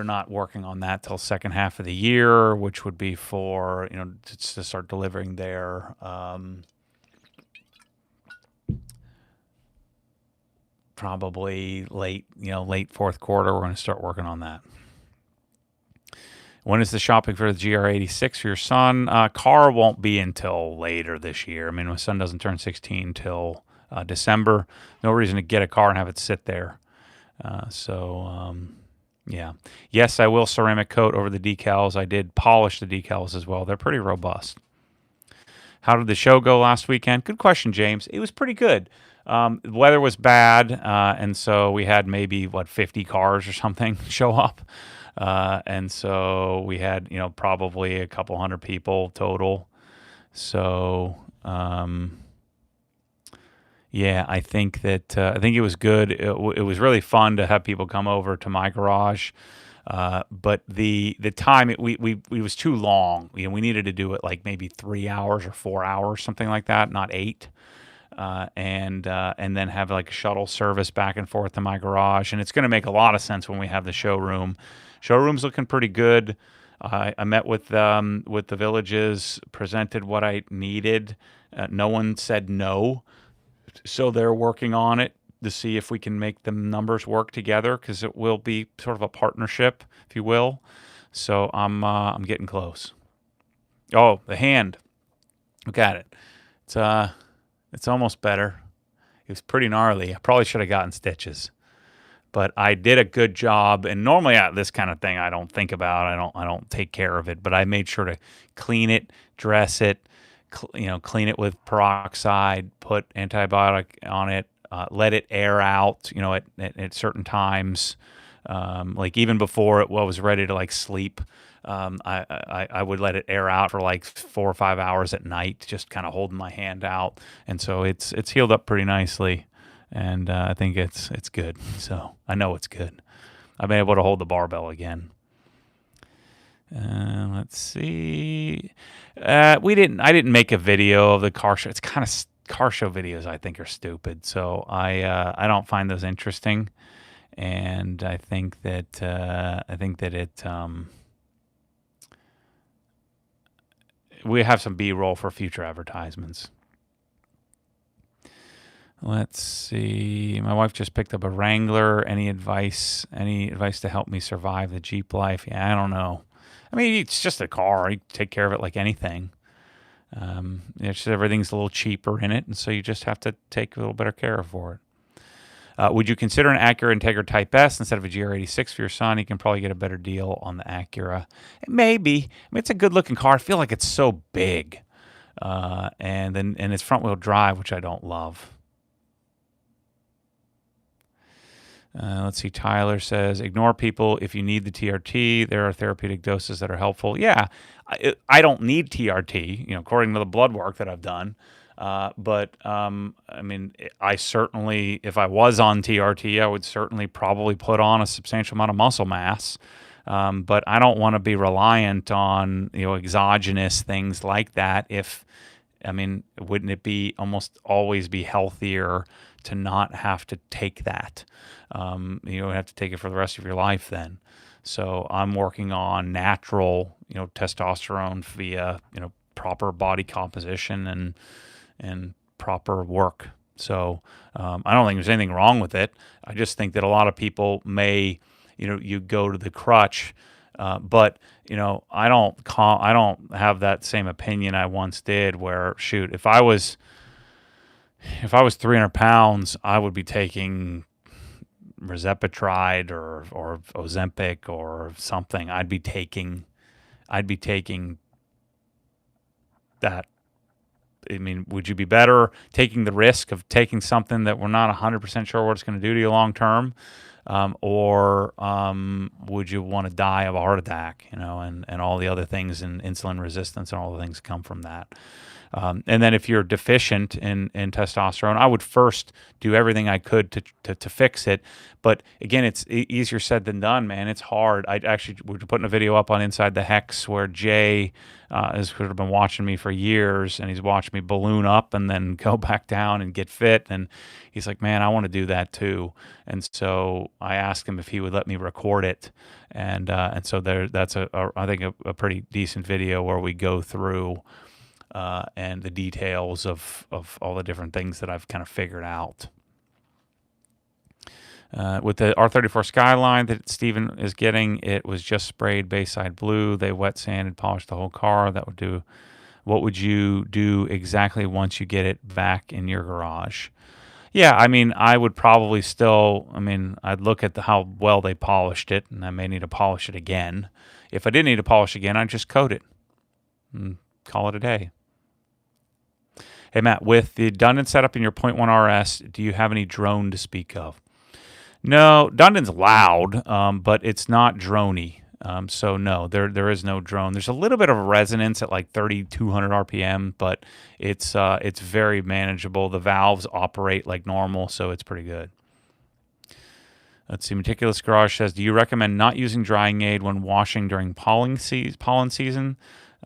not working on that till second half of the year, which would be for to start delivering there. Probably late fourth quarter. We're going to start working on that. When is the shopping for the GR86 for your son? Car won't be until later this year. My son doesn't turn 16 till December. No reason to get a car and have it sit there. Yeah. Yes, I will ceramic coat over the decals. I did polish the decals as well. They're pretty robust. How did the show go last weekend? Good question, James. It was pretty good. The weather was bad, and so we had maybe 50 cars or something show up, and so we had probably a couple hundred people total. So yeah, I think it was good. It was really fun to have people come over to my garage, but the time we was too long. We needed to do it like maybe 3 hours or 4 hours, something like that, not 8. And then have like a shuttle service back and forth to my garage. And it's going to make a lot of sense when we have the showroom. Showroom's looking pretty good. I met with the villages, presented what I needed. No one said no. So they're working on it to see if we can make the numbers work together, because it will be sort of a partnership, if you will. So I'm getting close. Oh, the hand. Look at it. It's almost better. It was pretty gnarly. I probably should have gotten stitches, but I did a good job. And normally this kind of thing I don't think about. I don't take care of it, but I made sure to clean it, dress it, clean it with peroxide, put antibiotic on it, let it air out, at certain times. Like even before it was ready to sleep. I would let it air out for 4 or 5 hours at night, just kind of holding my hand out, and so it's healed up pretty nicely, and I think it's good. So I know it's good. I've been able to hold the barbell again. Let's see. I didn't make a video of the car show. It's kind of car show videos I think are stupid, so I don't find those interesting, and I think that it. We have some B-roll for future advertisements. Let's see. My wife just picked up a Wrangler. Any advice to help me survive the Jeep life? Yeah, I don't know. It's just a car. You take care of it like anything. Everything's a little cheaper in it, and so you just have to take a little better care for it. Would you consider an Acura Integra Type S instead of a GR86 for your son? He can probably get a better deal on the Acura. Maybe. It's a good-looking car. I feel like it's so big, and it's front-wheel drive, which I don't love. Let's see. Tyler says, ignore people if you need the TRT. There are therapeutic doses that are helpful. Yeah, I don't need TRT, according to the blood work that I've done. But I mean, I certainly, if I was on TRT, I would certainly probably put on a substantial amount of muscle mass. But I don't want to be reliant on exogenous things like that. I mean, wouldn't it be almost always be healthier to not have to take that? You don't have to take it for the rest of your life then. So I'm working on natural, testosterone via, proper body composition and proper work. So I don't think there's anything wrong with it. I just think that a lot of people may, you go to the crutch, but I don't have that same opinion I once did. Where shoot, if I was 300 pounds, I would be taking Rizepitride or Ozempic or something. I'd be taking that. I mean, would you be better taking the risk of taking something that we're not 100% sure what it's going to do to you long term? Or would you want to die of a heart attack, and all the other things, and insulin resistance and all the things that come from that? And then if you're deficient in testosterone, I would first do everything I could to fix it. But again, it's easier said than done, man. It's hard. We're putting a video up on Inside the Hex where Jay has sort of been watching me for years, and he's watched me balloon up and then go back down and get fit. And he's like, man, I want to do that too. And so I asked him if he would let me record it. And so that's I think a pretty decent video where we go through and the details of all the different things that I've kind of figured out. With the R34 Skyline that Steven is getting, it was just sprayed Bayside Blue. They wet sanded, polished the whole car. That would do. What would you do exactly once you get it back in your garage? Yeah, I mean, I would probably still, I'd look at how well they polished it, and I may need to polish it again. If I didn't need to polish again, I'd just coat it and call it a day. Hey, Matt, with the Dundon setup in your .1 RS, do you have any drone to speak of? No, Dundon's loud, but it's not droney. So no, there is no drone. There's a little bit of resonance at like 3,200 RPM, but it's very manageable. The valves operate like normal, so it's pretty good. Let's see. Meticulous Garage says, do you recommend not using drying aid when washing during pollen season?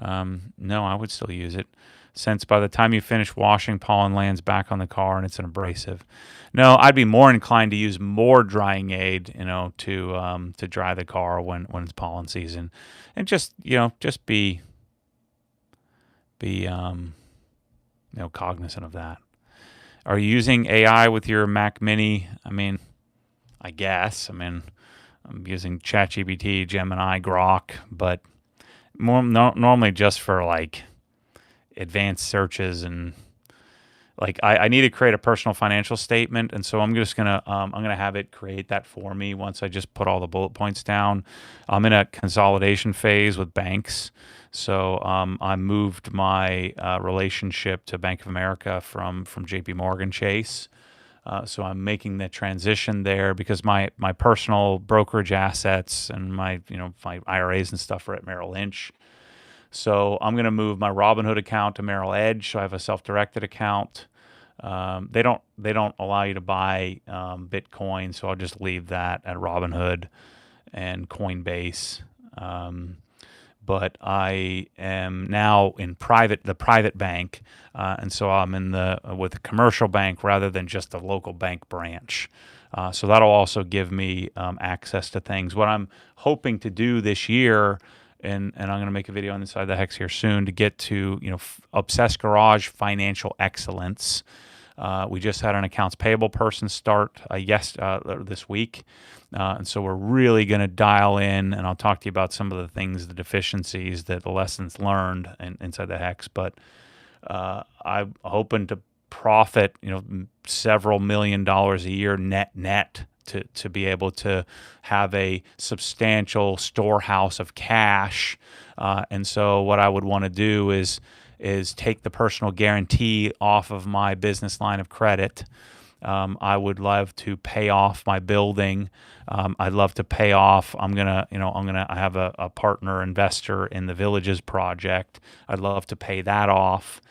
No, I would still use it, since by the time you finish washing, pollen lands back on the car and it's an abrasive. No, I'd be more inclined to use more drying aid, to dry the car when it's pollen season, and just be cognizant of that. Are you using AI with your Mac Mini? I guess. I'm using ChatGPT, Gemini, Grok, but normally just for like advanced searches, and like I need to create a personal financial statement, and so I'm just gonna have it create that for me once I just put all the bullet points down. I'm in a consolidation phase with banks, so I moved my relationship to Bank of America from JP Morgan Chase. So I'm making the transition there because my personal brokerage assets and my IRAs and stuff are at Merrill Lynch. So I'm going to move my Robinhood account to Merrill Edge, so I have a self-directed account. They don't allow you to buy Bitcoin, so I'll just leave that at Robinhood and Coinbase. But I am now in the private bank, and so I'm with a commercial bank rather than just a local bank branch. So that'll also give me access to things. What I'm hoping to do this year, and I'm going to make a video on Inside the Hex here soon, to get to Obsessed Garage financial excellence. We just had an accounts payable person start this week, and so we're really going to dial in, and I'll talk to you about some of the things, the deficiencies, the lessons learned Inside the Hex. But I'm hoping to profit several $1 million a year net to be able to have a substantial storehouse of cash. And so what I would want to do is take the personal guarantee off of my business line of credit. I would love to pay off my building. I'd love to pay off. I have a partner investor in the Villages project. I'd love to pay that off.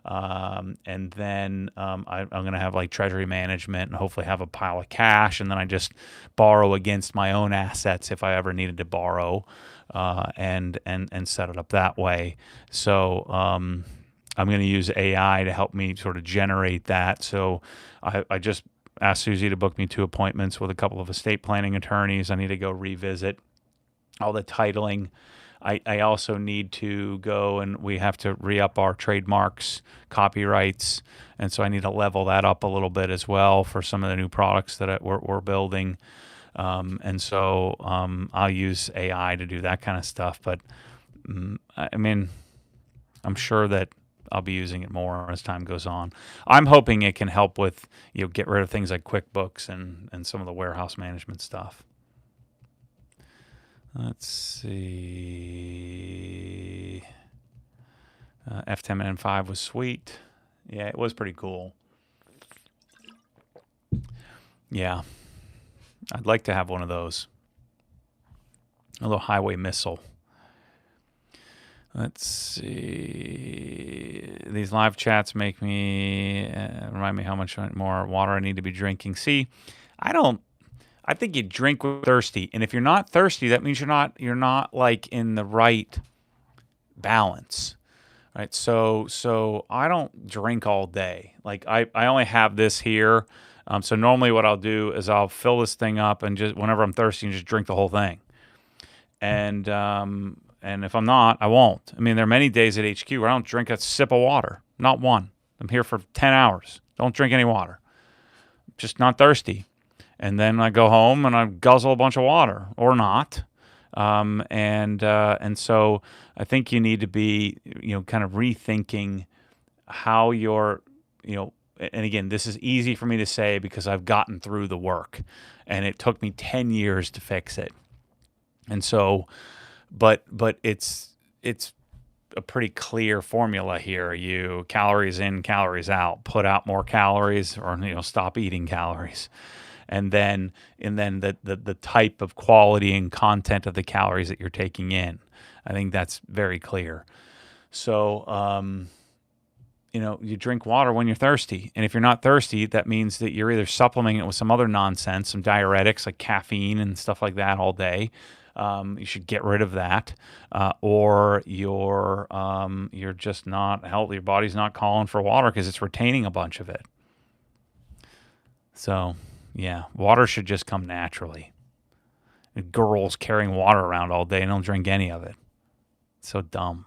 And then I'm going to have like treasury management and hopefully have a pile of cash. And then I just borrow against my own assets if I ever needed to borrow, and set it up that way. So I'm going to use AI to help me sort of generate that. So I just asked Susie to book me 2 appointments with a couple of estate planning attorneys. I need to go revisit all the titling. I also need to go, and we have to re-up our trademarks, copyrights, and so I need to level that up a little bit as well for some of the new products that we're building. And so I'll use AI to do that kind of stuff. But I mean, I'm sure that I'll be using it more as time goes on. I'm hoping it can help with, get rid of things like QuickBooks and some of the warehouse management stuff. Let's see. F10 and N5 was sweet. Yeah, it was pretty cool. Yeah. I'd like to have one of those. A little highway missile. Let's see. These live chats make me remind me how much more water I need to be drinking. See, I think you drink when you're thirsty, and if you're not thirsty, that means you're not like in the right balance, right? So I don't drink all day. Like I only have this here. So normally what I'll do is I'll fill this thing up and just whenever I'm thirsty, just drink the whole thing. And if I'm not, I won't. I mean, there are many days at HQ where I don't drink a sip of water, not one. I'm here for 10 hours. Don't drink any water. Just not thirsty. And then I go home and I guzzle a bunch of water or not. And so I think you need to be, kind of rethinking how you're, and again, this is easy for me to say because I've gotten through the work and it took me 10 years to fix it. And so, but it's a pretty clear formula here. You calories in, calories out, put out more calories or, stop eating calories. And then the type of quality and content of the calories that you're taking in. I think that's very clear. So, you drink water when you're thirsty. And if you're not thirsty, that means that you're either supplementing it with some other nonsense, some diuretics like caffeine and stuff like that all day. You should get rid of that, or you're just not healthy. Your body's not calling for water because it's retaining a bunch of it. So, yeah, water should just come naturally. Girls carrying water around all day and don't drink any of it. It's so dumb.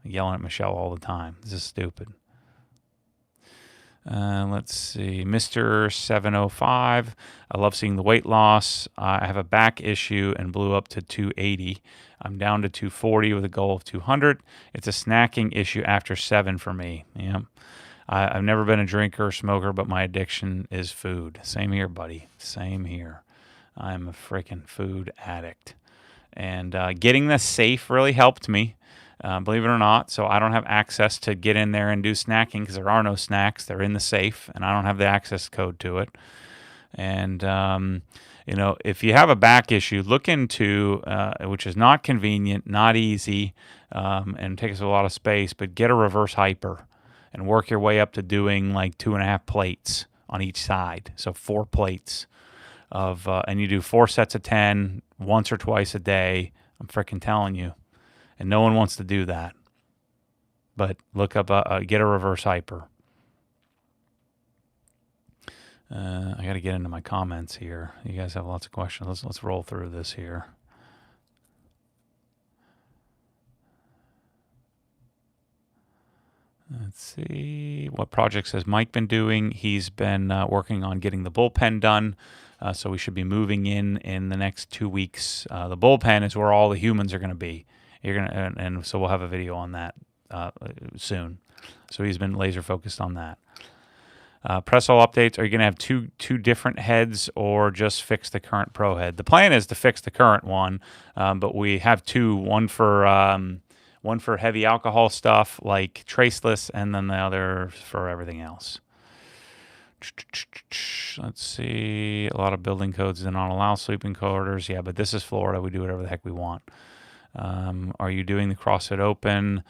I'm yelling at Michelle all the time. This is stupid. Let's see. Mr. 705. I love seeing the weight loss. I have a back issue and blew up to 280. I'm down to 240 with a goal of 200. It's a snacking issue after 7 for me. Yeah. I've never been a drinker or smoker, but my addiction is food. Same here, buddy. Same here. I'm a freaking food addict. And getting this safe really helped me. Believe it or not. So I don't have access to get in there and do snacking because there are no snacks. They're in the safe, and I don't have the access code to it. And, if you have a back issue, look into, which is not convenient, not easy, and takes a lot of space, but get a reverse hyper and work your way up to doing like 2.5 plates on each side. So 4 plates of, and you do 4 sets of 10 once or twice a day. I'm freaking telling you. And no one wants to do that. But look up, get a reverse hyper. I got to get into my comments here. You guys have lots of questions. Let's roll through this here. Let's see. What projects has Mike been doing? He's been working on getting the bullpen done. So we should be moving in the next 2 weeks. The bullpen is where all the humans are going to be. And so we'll have a video on that soon. So he's been laser focused on that. Press all updates. Are you going to have two different heads or just fix the current Pro head? The plan is to fix the current one, but we have 2. One for heavy alcohol stuff like traceless, and then the other for everything else. Let's see. A lot of building codes do not allow sleeping quarters. Yeah, but this is Florida. We do whatever the heck we want. Are you doing the CrossFit Open?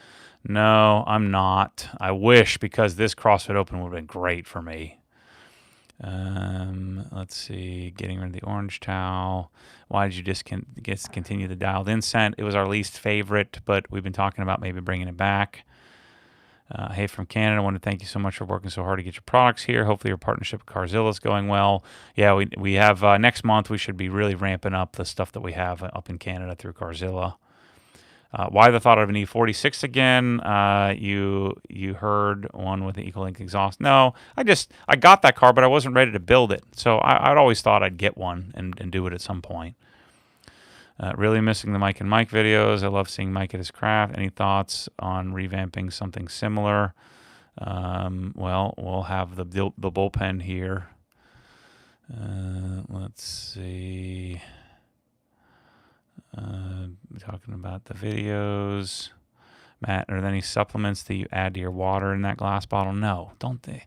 No, I'm not. I wish, because this CrossFit Open would have been great for me. Let's see. Getting rid of the orange towel. Why did you discontinue the dialed in scent? It was our least favorite, but we've been talking about maybe bringing it back. Hey, from Canada, I want to thank you so much for working so hard to get your products here. Hopefully your partnership with Carzilla is going well. Yeah, we have next month we should be really ramping up the stuff that we have up in Canada through Carzilla. Why the thought of an E46 again? You heard one with the EcoLink exhaust. No, I got that car, but I wasn't ready to build it. So I'd always thought I'd get one and do it at some point. Really missing the Mike and Mike videos. I love seeing Mike at his craft. Any thoughts on revamping something similar? Well, we'll have the bullpen here. Let's see. Talking about the videos. Matt, are there any supplements that you add to your water in that glass bottle? No, don't they?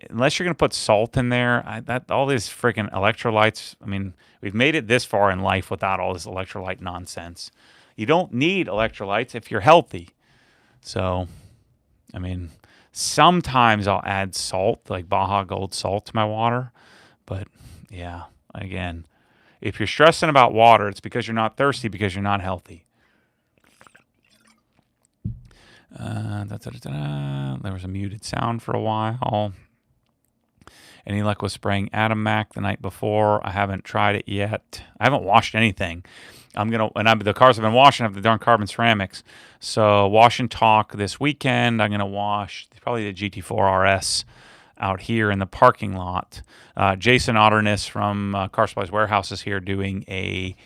Unless you're going to put salt in there, all these freaking electrolytes. I mean, we've made it this far in life without all this electrolyte nonsense. You don't need electrolytes if you're healthy. So, I mean, sometimes I'll add salt, like Baja Gold salt, to my water. But, yeah, again, if you're stressing about water, it's because you're not thirsty, because you're not healthy. There was a muted sound for a while. Any luck with spraying Atom Mac the night before? I haven't tried it yet. I haven't washed anything. The cars I've been washing have the darn carbon ceramics. So wash and talk this weekend. I'm gonna wash probably the GT3 RS out here in the parking lot. Jason Otterness from Car Supplies Warehouse is here doing a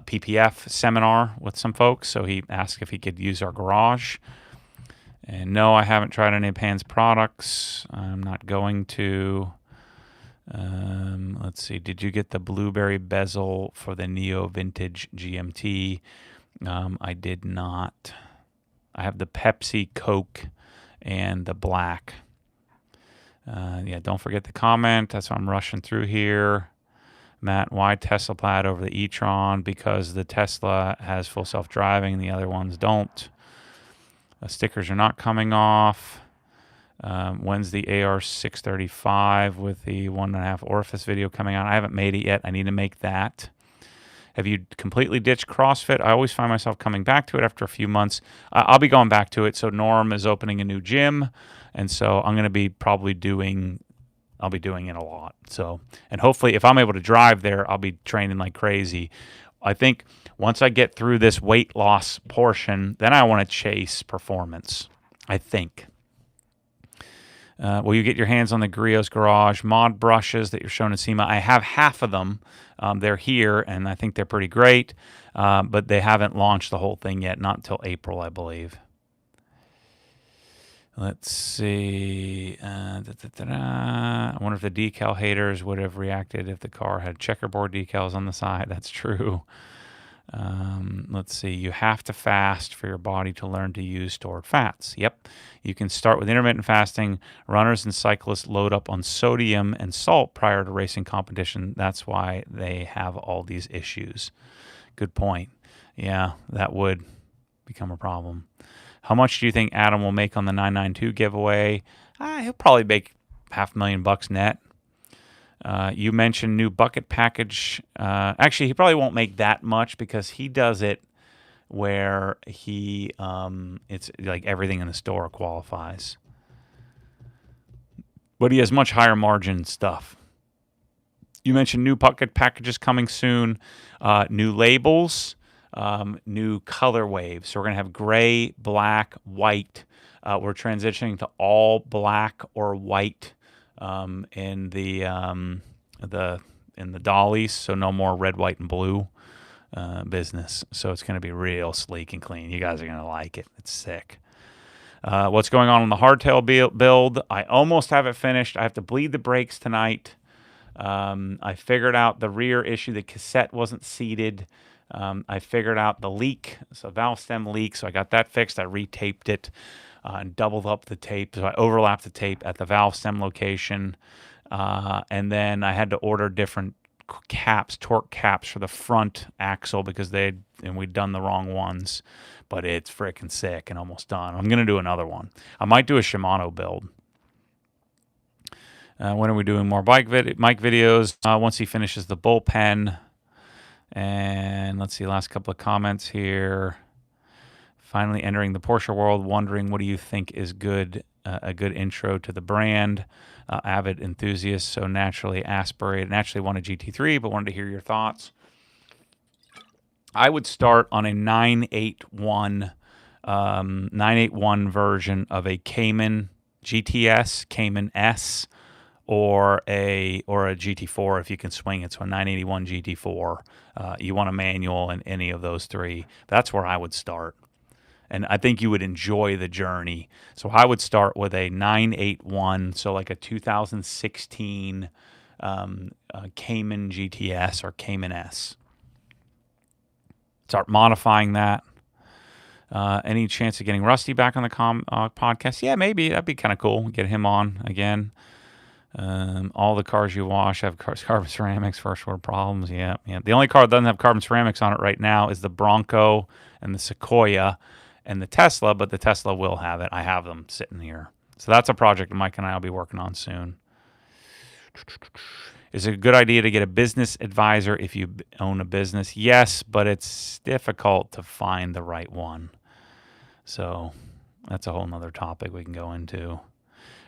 PPF seminar with some folks. So he asked if he could use our garage. And no, I haven't tried any of Pan's products. I'm not going to. Let's see. Did you get the blueberry bezel for the Neo Vintage GMT? I did not. I have the Pepsi, Coke, and the black. Yeah, don't forget the comment. That's why I'm rushing through here. Matt, why Tesla Plaid over the e-tron? Because the Tesla has full self-driving, the other ones don't. Stickers are not coming off. When's the AR635 with the 1.5 orifice video coming out? I haven't made it yet. I need to make that. Have you completely ditched CrossFit? I always find myself coming back to it after a few months. I'll be going back to it. So Norm is opening a new gym, and so I'm going to be I'll be doing it a lot. So, and hopefully if I'm able to drive there, I'll be training like crazy. I think once I get through this weight loss portion, then I want to chase performance, I think. Will you get your hands on the Griot's Garage mod brushes that you're showing in SEMA? I have half of them. They're here, and I think they're pretty great, but they haven't launched the whole thing yet, not until April, I believe. Let's see. I wonder if the decal haters would have reacted if the car had checkerboard decals on the side. That's true. Let's see. You have to fast for your body to learn to use stored fats. Yep. You can start with intermittent fasting. Runners and cyclists load up on sodium and salt prior to racing competition. That's why they have all these issues. Good point. Yeah, that would become a problem. How much do you think Adam will make on the 992 giveaway? He'll probably make $500,000 net. You mentioned new bucket package. Actually, he probably won't make that much because he does it where it's like everything in the store qualifies. But he has much higher margin stuff. You mentioned new bucket packages coming soon, new labels. New color waves. So we're going to have gray, black, white. We're transitioning to all black or white in the dollies. So no more red, white, and blue business. So it's going to be real sleek and clean. You guys are going to like it. It's sick. What's going on the hardtail build? I almost have it finished. I have to bleed the brakes tonight. I figured out the rear issue. The cassette wasn't seated. I figured out the leak, so valve stem leak, so I got that fixed. I retaped it and doubled up the tape, so I overlapped the tape at the valve stem location, and then I had to order different caps, torque caps for the front axle because we'd done the wrong ones, but it's freaking sick and almost done. I'm gonna do another one. I might do a Shimano build. When are we doing more Mike videos? Once he finishes the bullpen. And let's see, last couple of comments here. Finally entering the Porsche world, wondering what do you think is good, a good intro to the brand. Avid enthusiast, so naturally want a GT3, but wanted to hear your thoughts. I would start on a 981 version of a Cayman GTS, Cayman S, or a GT4 if you can swing it. So a 981 GT4. You want a manual in any of those three. That's where I would start. And I think you would enjoy the journey. So I would start with a 981, so like a 2016 Cayman GTS or Cayman S. Start modifying that. Any chance of getting Rusty back on the podcast? Yeah, maybe. That'd be kind of cool. Get him on again. All the cars you wash have carbon ceramics, first world problems. Yeah. The only car that doesn't have carbon ceramics on it right now is the Bronco and the Sequoia and the Tesla, but the Tesla will have it. I have them sitting here. So that's a project Mike and I will be working on soon. Is it a good idea to get a business advisor if you own a business? Yes, but it's difficult to find the right one. So that's a whole nother topic we can go into.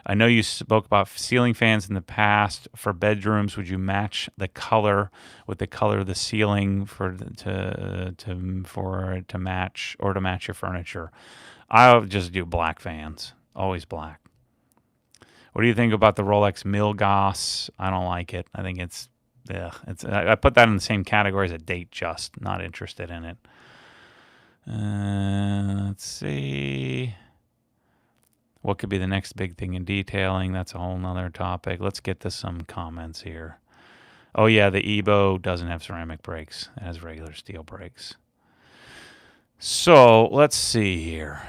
I know you spoke about ceiling fans in the past. For bedrooms, would you match the color with the color of the ceiling to match your furniture? I would just do black fans, always black. What do you think about the Rolex Milgauss? I don't like it. I think I put that in the same category as a Datejust. Not interested in it. Let's see. What could be the next big thing in detailing? That's a whole nother topic. Let's get to some comments here. Oh yeah, the Evo doesn't have ceramic brakes. It has regular steel brakes. So let's see here.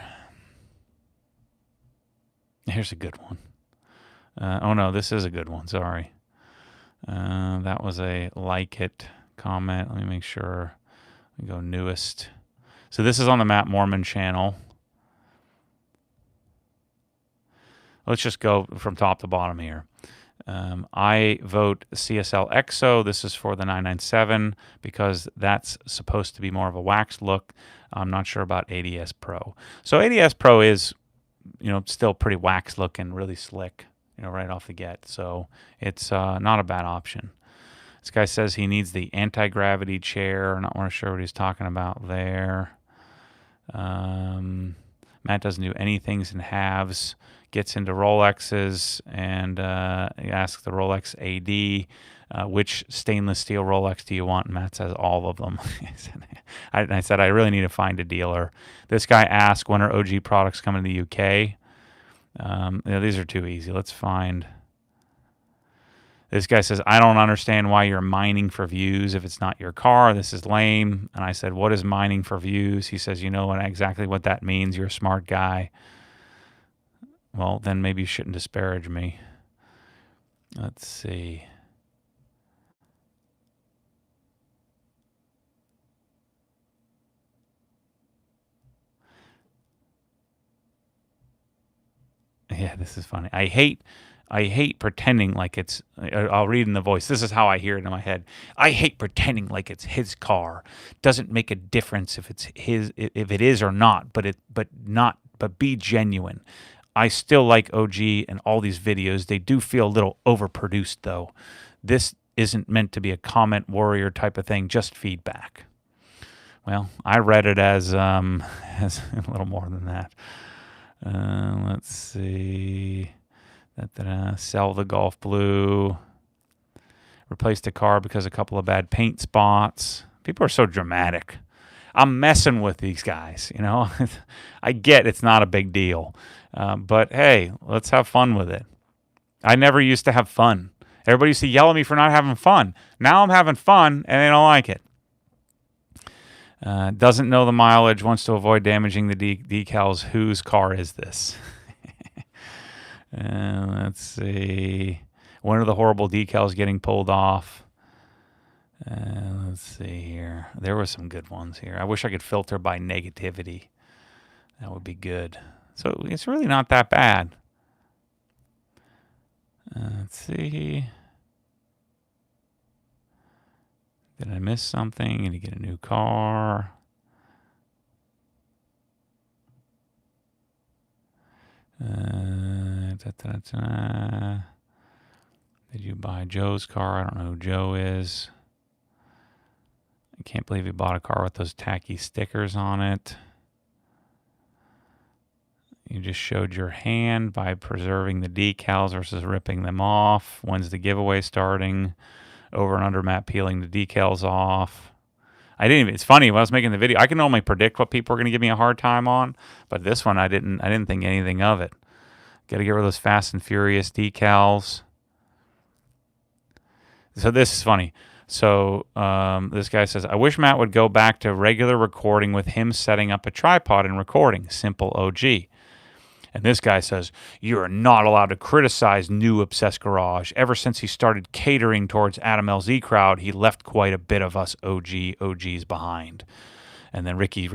Here's a good one. Oh no, this is a good one. Sorry. That was a like it comment. Let me make sure we go newest. So this is on the Matt Mormon channel. Let's just go from top to bottom here. I vote CSL EXO. This is for the 997 because that's supposed to be more of a wax look. I'm not sure about ADS Pro. So ADS Pro is, still pretty wax looking, really slick, right off the get. So it's not a bad option. This guy says he needs the anti-gravity chair. I'm not sure what he's talking about there. Matt doesn't do anything in halves. Gets into Rolexes and he asks the Rolex AD, which stainless steel Rolex do you want? And Matt says all of them. I said I really need to find a dealer. This guy asked when are OG products coming to the UK. These are too easy. Let's find. This guy says, I don't understand why you're mining for views if it's not your car. This is lame. And I said, what is mining for views? He says, you know exactly what that means. You're a smart guy. Well, then maybe you shouldn't disparage me. Let's see. Yeah, this is funny. I hate pretending like it's. I'll read in the voice. This is how I hear it in my head. I hate pretending like it's his car. Doesn't make a difference if it's his, if it is or not. But be genuine. I still like OG and all these videos. They do feel a little overproduced, though. This isn't meant to be a comment warrior type of thing, just feedback. Well, I read it as a little more than that. Let's see. Sell the Golf Blue. Replace the car because a couple of bad paint spots. People are so dramatic. I'm messing with these guys, I get it's not a big deal. But hey, let's have fun with it. I never used to have fun. Everybody used to yell at me for not having fun. Now I'm having fun and they don't like it. Doesn't know the mileage, wants to avoid damaging the decals. Whose car is this? Let's see. When are the horrible decals getting pulled off? Let's see here. There were some good ones here. I wish I could filter by negativity. That would be good. So it's really not that bad. Let's see. Did I miss something? Gonna get a new car. Did you buy Joe's car? I don't know who Joe is. I can't believe you bought a car with those tacky stickers on it. You just showed your hand by preserving the decals versus ripping them off. When's the giveaway starting? Over and under map peeling the decals off. I didn't even, it's funny, when I was making the video, I can normally predict what people are going to give me a hard time on, but this one I didn't think anything of it. Got to get rid of those Fast and Furious decals. So this is funny. So this guy says, I wish Matt would go back to regular recording with him setting up a tripod and recording. Simple OG. And this guy says, you are not allowed to criticize New Obsessed Garage. Ever since he started catering towards Adam LZ crowd, he left quite a bit of us OGs behind. And then Ricky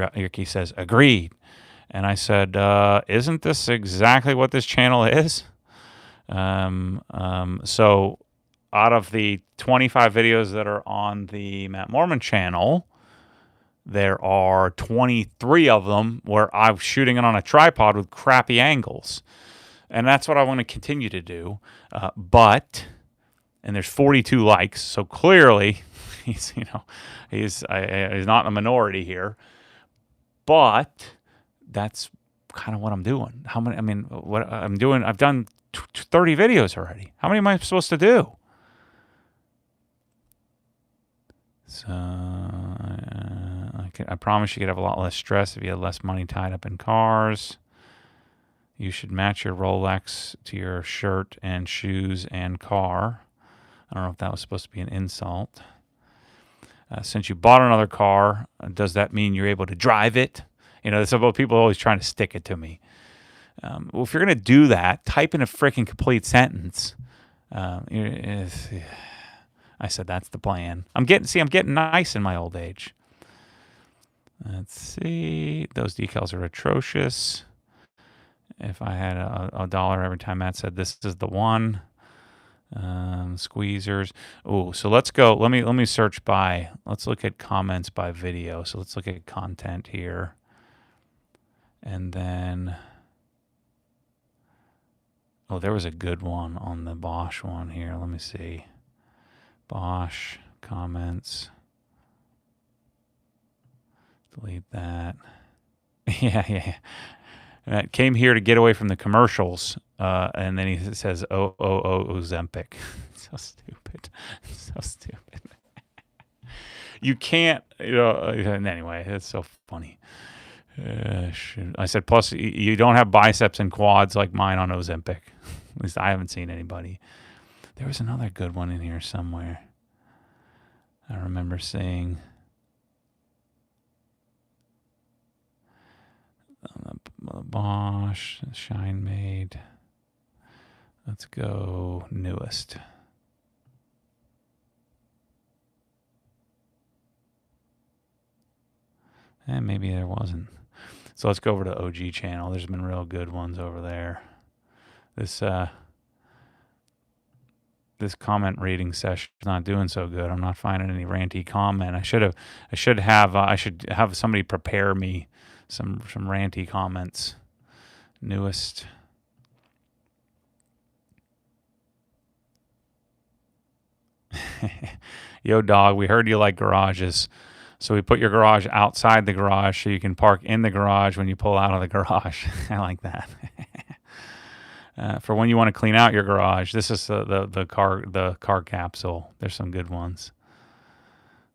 says, agreed. And I said, isn't this exactly what this channel is? So out of the 25 videos that are on the Matt Mormon channel, there are 23 of them where I'm shooting it on a tripod with crappy angles. And that's what I want to continue to do. And there's 42 likes, so clearly he's not in a minority here. But that's kind of what I'm doing. How many? I mean, what I'm doing, I've done 30 videos already. How many am I supposed to do? So I promise you could have a lot less stress if you had less money tied up in cars. You should match your Rolex to your shirt and shoes and car. I don't know if that was supposed to be an insult. Since you bought another car, does that mean you're able to drive it? You know, it's about people always trying to stick it to me. Well, if you're going to do that, type in a freaking complete sentence. I said that's the plan. I'm getting nice in my old age. Let's see. Those decals are atrocious. If I had a dollar every time Matt said this is the one. Squeezers. Oh, so let's go. Let me search by. Let's look at comments by video. So let's look at content here. And then, oh, there was a good one on the Bosch one here. Let me see. Bosch comments. Delete that. Yeah. Matt came here to get away from the commercials. And then he says, Ozempic. So stupid. So stupid. You can't, anyway, it's so funny. I said, plus you don't have biceps and quads like mine on Ozempic. At least I haven't seen anybody. There was another good one in here somewhere. I remember seeing Bosch, Shine Made. Let's go newest. And maybe there wasn't. So let's go over to OG channel. There's been real good ones over there. This comment reading session is not doing so good. I'm not finding any ranty comment. I should have somebody prepare me some ranty comments. Newest. Yo, dog, we heard you like garages. So we put your garage outside the garage so you can park in the garage when you pull out of the garage. I like that. For when you want to clean out your garage, this is the car capsule. There's some good ones.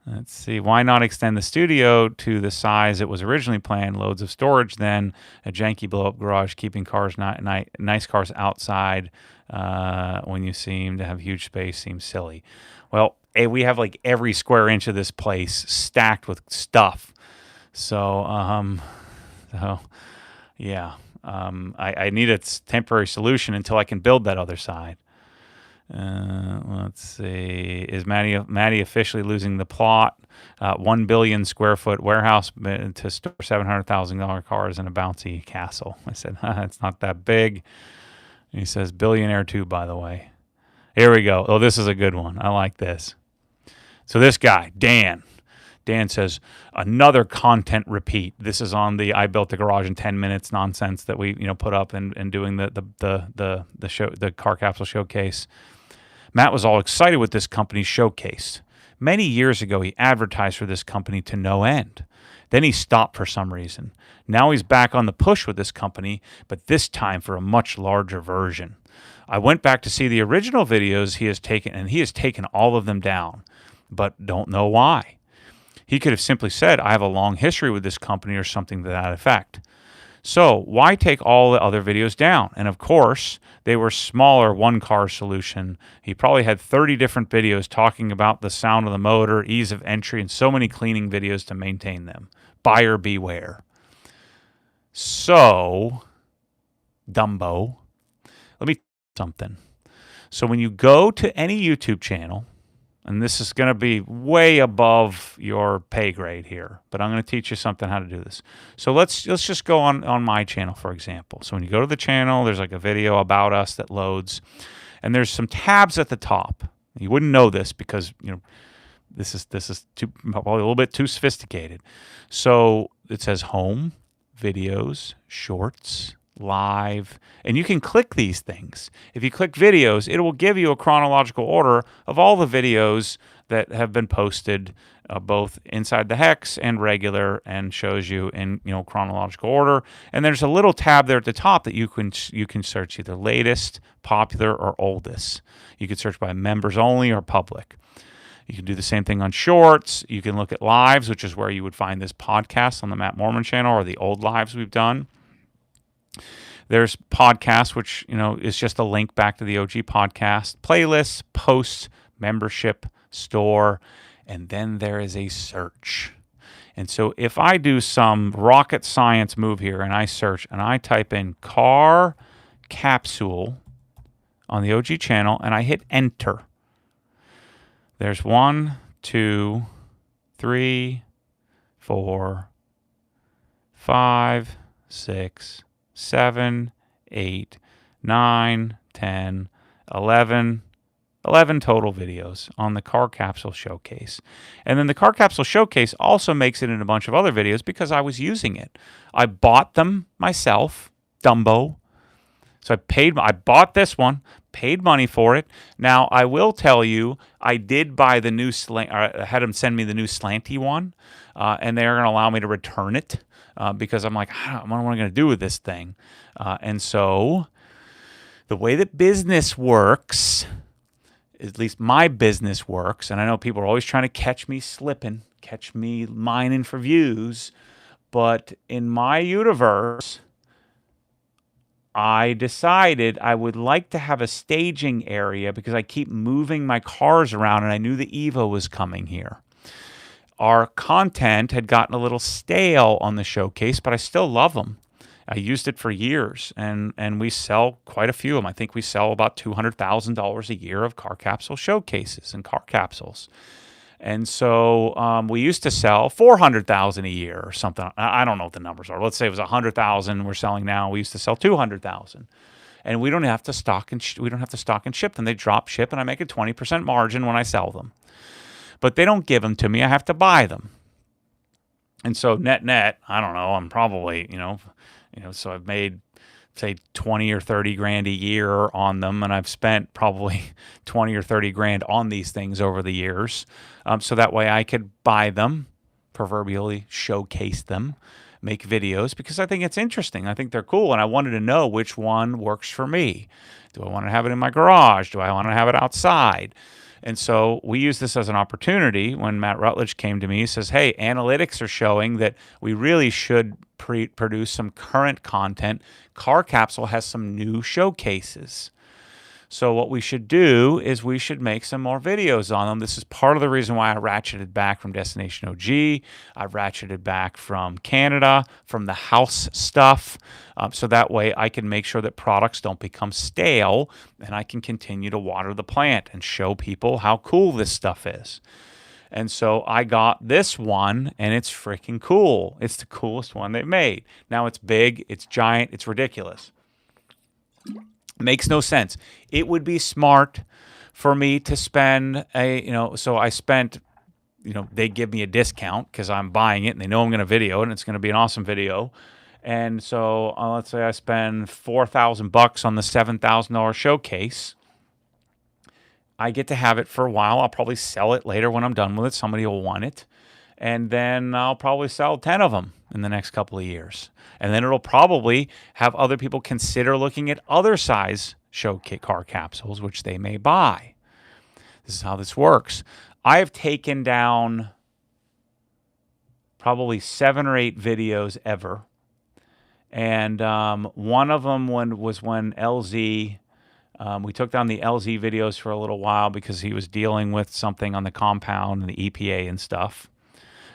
Let's see. Why not extend the studio to the size it was originally planned? Loads of storage, then a janky blow-up garage, keeping cars nice cars outside when you seem to have huge space seems silly. Well, we have like every square inch of this place stacked with stuff. So yeah. I need a temporary solution until I can build that other side. Let's see. Is Maddie officially losing the plot? 1 billion square foot warehouse to store $700,000 cars in a bouncy castle. I said, it's not that big. And he says, billionaire too, by the way. Here we go. Oh, this is a good one. I like this. So this guy, Dan says, another content repeat. This is on the I built the garage in 10 minutes nonsense that we put up and doing the show, the car capsule showcase. Matt was all excited with this company's showcase. Many years ago, he advertised for this company to no end. Then he stopped for some reason. Now he's back on the push with this company, but this time for a much larger version. I went back to see the original videos he has taken, and he has taken all of them down, but don't know why. He could have simply said, I have a long history with this company or something to that effect. So why take all the other videos down? And of course, they were smaller one-car solution. He probably had 30 different videos talking about the sound of the motor, ease of entry, and so many cleaning videos to maintain them. Buyer beware. So, Dumbo, let me tell you something. So when you go to any YouTube channel, and this is going to be way above your pay grade here, but I'm going to teach you something how to do this. So let's just go on my channel, for example. So when you go to the channel, there's like a video about us that loads, and there's some tabs at the top. You wouldn't know this because this is probably a little bit too sophisticated. So it says home, videos, shorts, live, and you can click these things. If you click videos, it will give you a chronological order of all the videos that have been posted, both inside the hex and regular, and shows you in chronological order. And there's a little tab there at the top that you can search either latest, popular, or oldest. You can search by members only or public. You can do the same thing on shorts. You can look at lives, which is where you would find this podcast on the Matt Mormon channel, or the old lives we've done. There's podcasts, which is just a link back to the OG podcast, playlists, posts, membership, store, and then there is a search. And so if I do some rocket science move here and I search and I type in car capsule on the OG channel and I hit enter, there's 1, 2, 3, 4, 5, 6, 7, 8, 9, 10, 11 total videos on the Car Capsule Showcase. And then the Car Capsule Showcase also makes it in a bunch of other videos because I was using it. I bought them myself, Dumbo. So I bought this one, paid money for it. Now, I will tell you, I did buy the new I had them send me the new slanty one, and they're going to allow me to return it. Because I'm like, what am I going to do with this thing? And so the way that business works, at least my business works, and I know people are always trying to catch me slipping, catch me mining for views, but in my universe, I decided I would like to have a staging area because I keep moving my cars around, and I knew the Evo was coming here. Our content had gotten a little stale on the showcase, but I still love them. I used it for years, and we sell quite a few of them. I think we sell about $200,000 a year of car capsule showcases and car capsules. And so we used to sell $400,000 a year or something. I don't know what the numbers are. Let's say it was $100,000 we're selling now. We used to sell $200,000. And we don't have to stock and ship them. They drop ship, and I make a 20% margin when I sell them. But they don't give them to me. I have to buy them. And so net, I don't know, I'm probably, so I've made, say, 20 or 30 grand a year on them, and I've spent probably 20 or 30 grand on these things over the years. So that way I could buy them, proverbially showcase them, make videos, because I think it's interesting. I think they're cool, and I wanted to know which one works for me. Do I want to have it in my garage? Do I want to have it outside? And so we use this as an opportunity. When Matt Rutledge came to me, he says, hey, analytics are showing that we really should produce some current content. Car Capsule has some new showcases. So what we should do is we should make some more videos on them. This is part of the reason why I ratcheted back from Destination OG. I've ratcheted back from Canada, from the house stuff. So that way I can make sure that products don't become stale and I can continue to water the plant and show people how cool this stuff is. And so I got this one, and it's freaking cool. It's the coolest one they've made. Now it's big, it's giant, it's ridiculous. Makes no sense. It would be smart for me to spend so I spent, they give me a discount because I'm buying it and they know I'm going to video it and it's going to be an awesome video. And so let's say I spend $4,000 on the $7,000 showcase. I get to have it for a while. I'll probably sell it later when I'm done with it. Somebody will want it. And then I'll probably sell 10 of them in the next couple of years. And then it'll probably have other people consider looking at other size car capsules, which they may buy. This is how this works. I have taken down probably 7 or 8 videos ever. And one of them was when LZ... we took down the LZ videos for a little while because he was dealing with something on the compound and the EPA and stuff.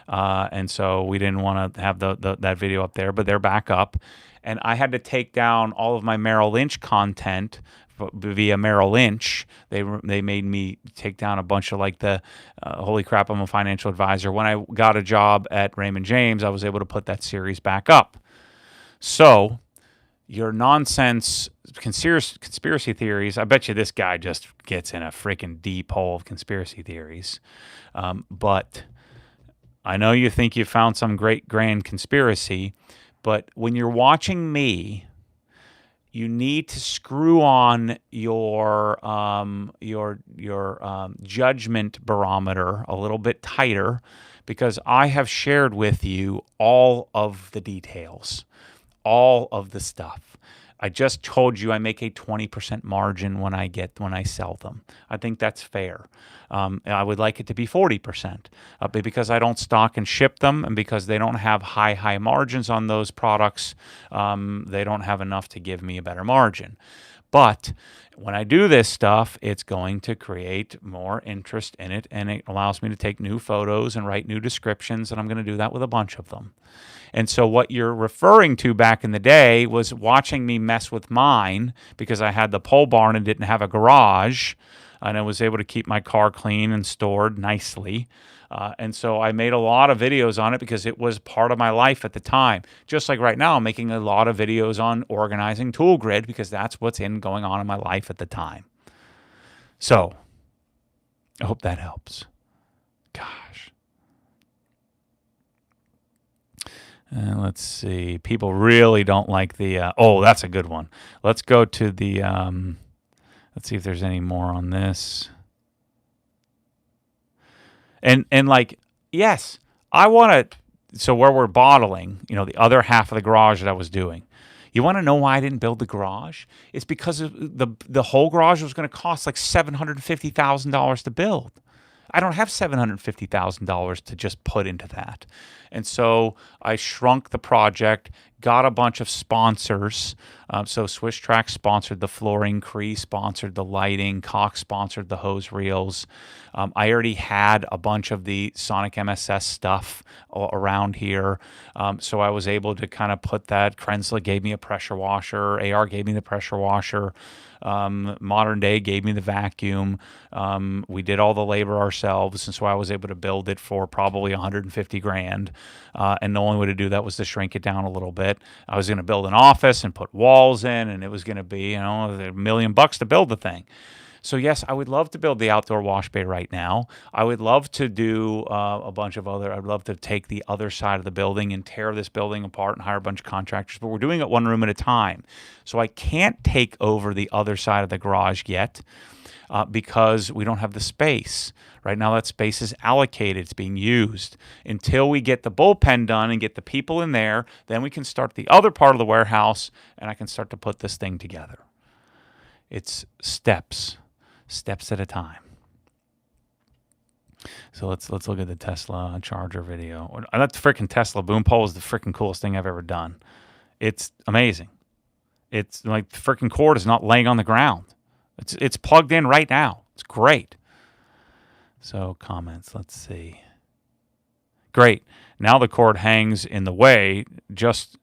And so we didn't want to have that video up there, but they're back up. And I had to take down all of my Merrill Lynch content via Merrill Lynch. They made me take down a bunch of like the holy crap, I'm a financial advisor. When I got a job at Raymond James, I was able to put that series back up. So your nonsense conspiracy theories, I bet you this guy just gets in a freaking deep hole of conspiracy theories. But I know you think you found some great grand conspiracy, but when you're watching me, you need to screw on your judgment barometer a little bit tighter, because I have shared with you all of the details, all of the stuff. I just told you I make a 20% margin when I sell them. I think that's fair. I would like it to be 40%, but because I don't stock and ship them, and because they don't have high margins on those products, they don't have enough to give me a better margin. But when I do this stuff, it's going to create more interest in it, and it allows me to take new photos and write new descriptions, and I'm going to do that with a bunch of them. And so what you're referring to back in the day was watching me mess with mine because I had the pole barn and didn't have a garage, and I was able to keep my car clean and stored nicely. And so I made a lot of videos on it because it was part of my life at the time. Just like right now, I'm making a lot of videos on organizing tool grid because that's what's going on in my life at the time. So I hope that helps. Gosh. Let's see. People really don't like the... oh, that's a good one. Let's go to the... let's see if there's any more on this. And like, yes, I want to... So where we're bottling, the other half of the garage that I was doing. You want to know why I didn't build the garage? It's because of the whole garage was going to cost like $750,000 to build. I don't have $750,000 to just put into that. And so I shrunk the project, got a bunch of sponsors. So Swiss Track sponsored the flooring, Cree sponsored the lighting, Cox sponsored the hose reels. I already had a bunch of the Sonic MSS stuff around here. So I was able to kind of put that. Krensla gave me a pressure washer. AR gave me the pressure washer. Modern Day gave me the vacuum. We did all the labor ourselves, and so I was able to build it for probably $150,000. And the only way to do that was to shrink it down a little bit. I was going to build an office and put walls in, and it was going to be, $1 million to build the thing. So yes, I would love to build the outdoor wash bay right now. I would love to do a bunch of other, I'd love to take the other side of the building and tear this building apart and hire a bunch of contractors, but we're doing it one room at a time. So I can't take over the other side of the garage yet because we don't have the space. Right now that space is allocated, it's being used. Until we get the bullpen done and get the people in there, then we can start the other part of the warehouse and I can start to put this thing together. It's steps at a time. So let's look at the Tesla charger video. That freaking Tesla boom pole is the freaking coolest thing I've ever done. It's amazing. It's like the freaking cord is not laying on the ground. It's plugged in right now. It's great. So comments, let's see. Great. Now the cord hangs in the way, just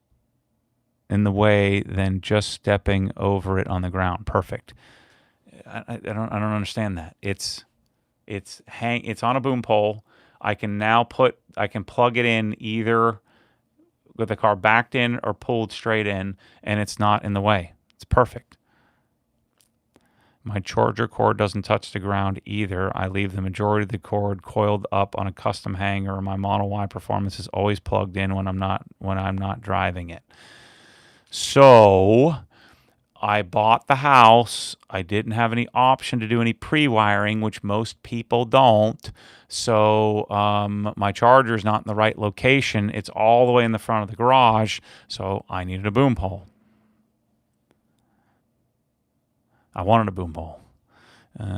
in the way, then just stepping over it on the ground. Perfect. I don't understand that. It's on a boom pole. I can plug it in either with the car backed in or pulled straight in, and it's not in the way. It's perfect. My charger cord doesn't touch the ground either. I leave the majority of the cord coiled up on a custom hanger. My Model Y Performance is always plugged in when I'm not driving it. So I bought the house. I didn't have any option to do any pre-wiring, which most people don't. So my charger's not in the right location. It's all the way in the front of the garage. So I needed a boom pole. I wanted a boom pole. What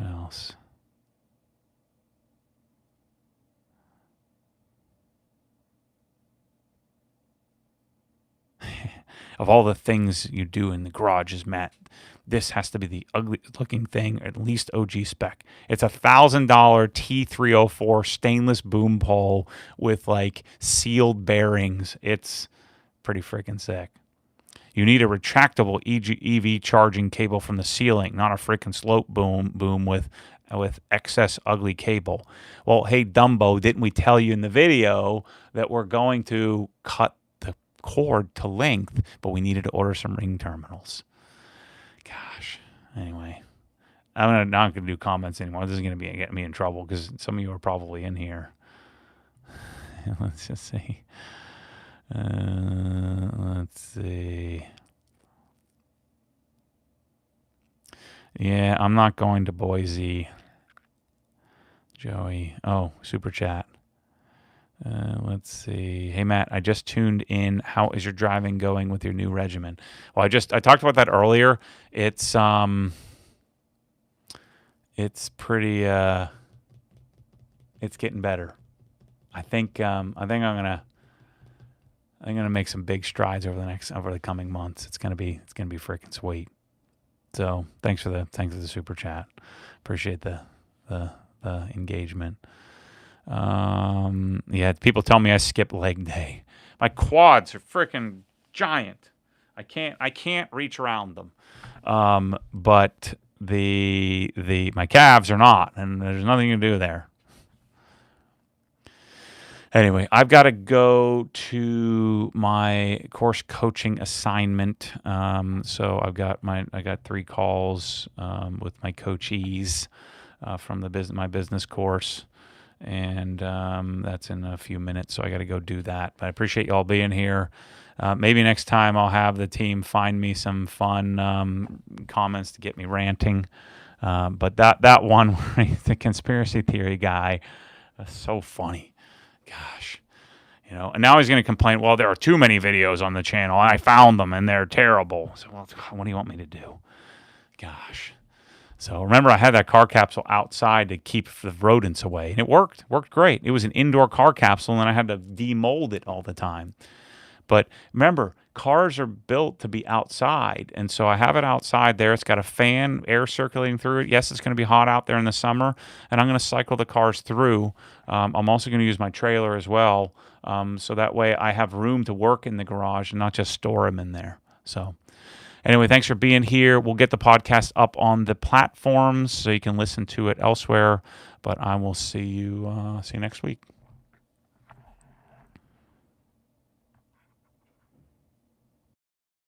else? Of all the things you do in the garages, Matt, this has to be the ugliest looking thing, at least OG spec. It's $1,000 T304 stainless boom pole with like sealed bearings. It's pretty freaking sick. You need a retractable EV charging cable from the ceiling, not a freaking slope boom with excess ugly cable. Well, hey, Dumbo, didn't we tell you in the video that we're going to cut the cord to length, but we needed to order some ring terminals. Gosh. Anyway, I'm not going to do comments anymore. This is going to get me in trouble because some of you are probably in here. Let's just see. Let's see. Yeah, I'm not going to Boise. Joey. Oh, super chat. Let's see. Hey, Matt, I just tuned in. How is your driving going with your new regimen? Well, I talked about that earlier. It's pretty, it's getting better. I think I'm gonna make some big strides over the coming months. It's gonna be freaking sweet. So thanks for the super chat. Appreciate the engagement. Yeah, people tell me I skip leg day. My quads are freaking giant. I can't reach around them. But my calves are not, and there's nothing you can do there. Anyway, I've got to go to my course coaching assignment. So I got 3 calls with my coachees from my business course. And that's in a few minutes, so I got to go do that. But I appreciate y'all being here. Maybe next time I'll have the team find me some fun comments to get me ranting. But that one, the conspiracy theory guy, so funny. Gosh. And now he's going to complain, well, there are too many videos on the channel. I found them, and they're terrible. So, well, what do you want me to do? Gosh. So remember, I had that car capsule outside to keep the rodents away, and it worked great. It was an indoor car capsule, and I had to demold it all the time. But remember, cars are built to be outside, and so I have it outside there. It's got a fan, air circulating through it. Yes, it's going to be hot out there in the summer, and I'm going to cycle the cars through. I'm also going to use my trailer as well, so that way I have room to work in the garage and not just store them in there. So anyway, thanks for being here. We'll get the podcast up on the platforms so you can listen to it elsewhere. But I will see you next week.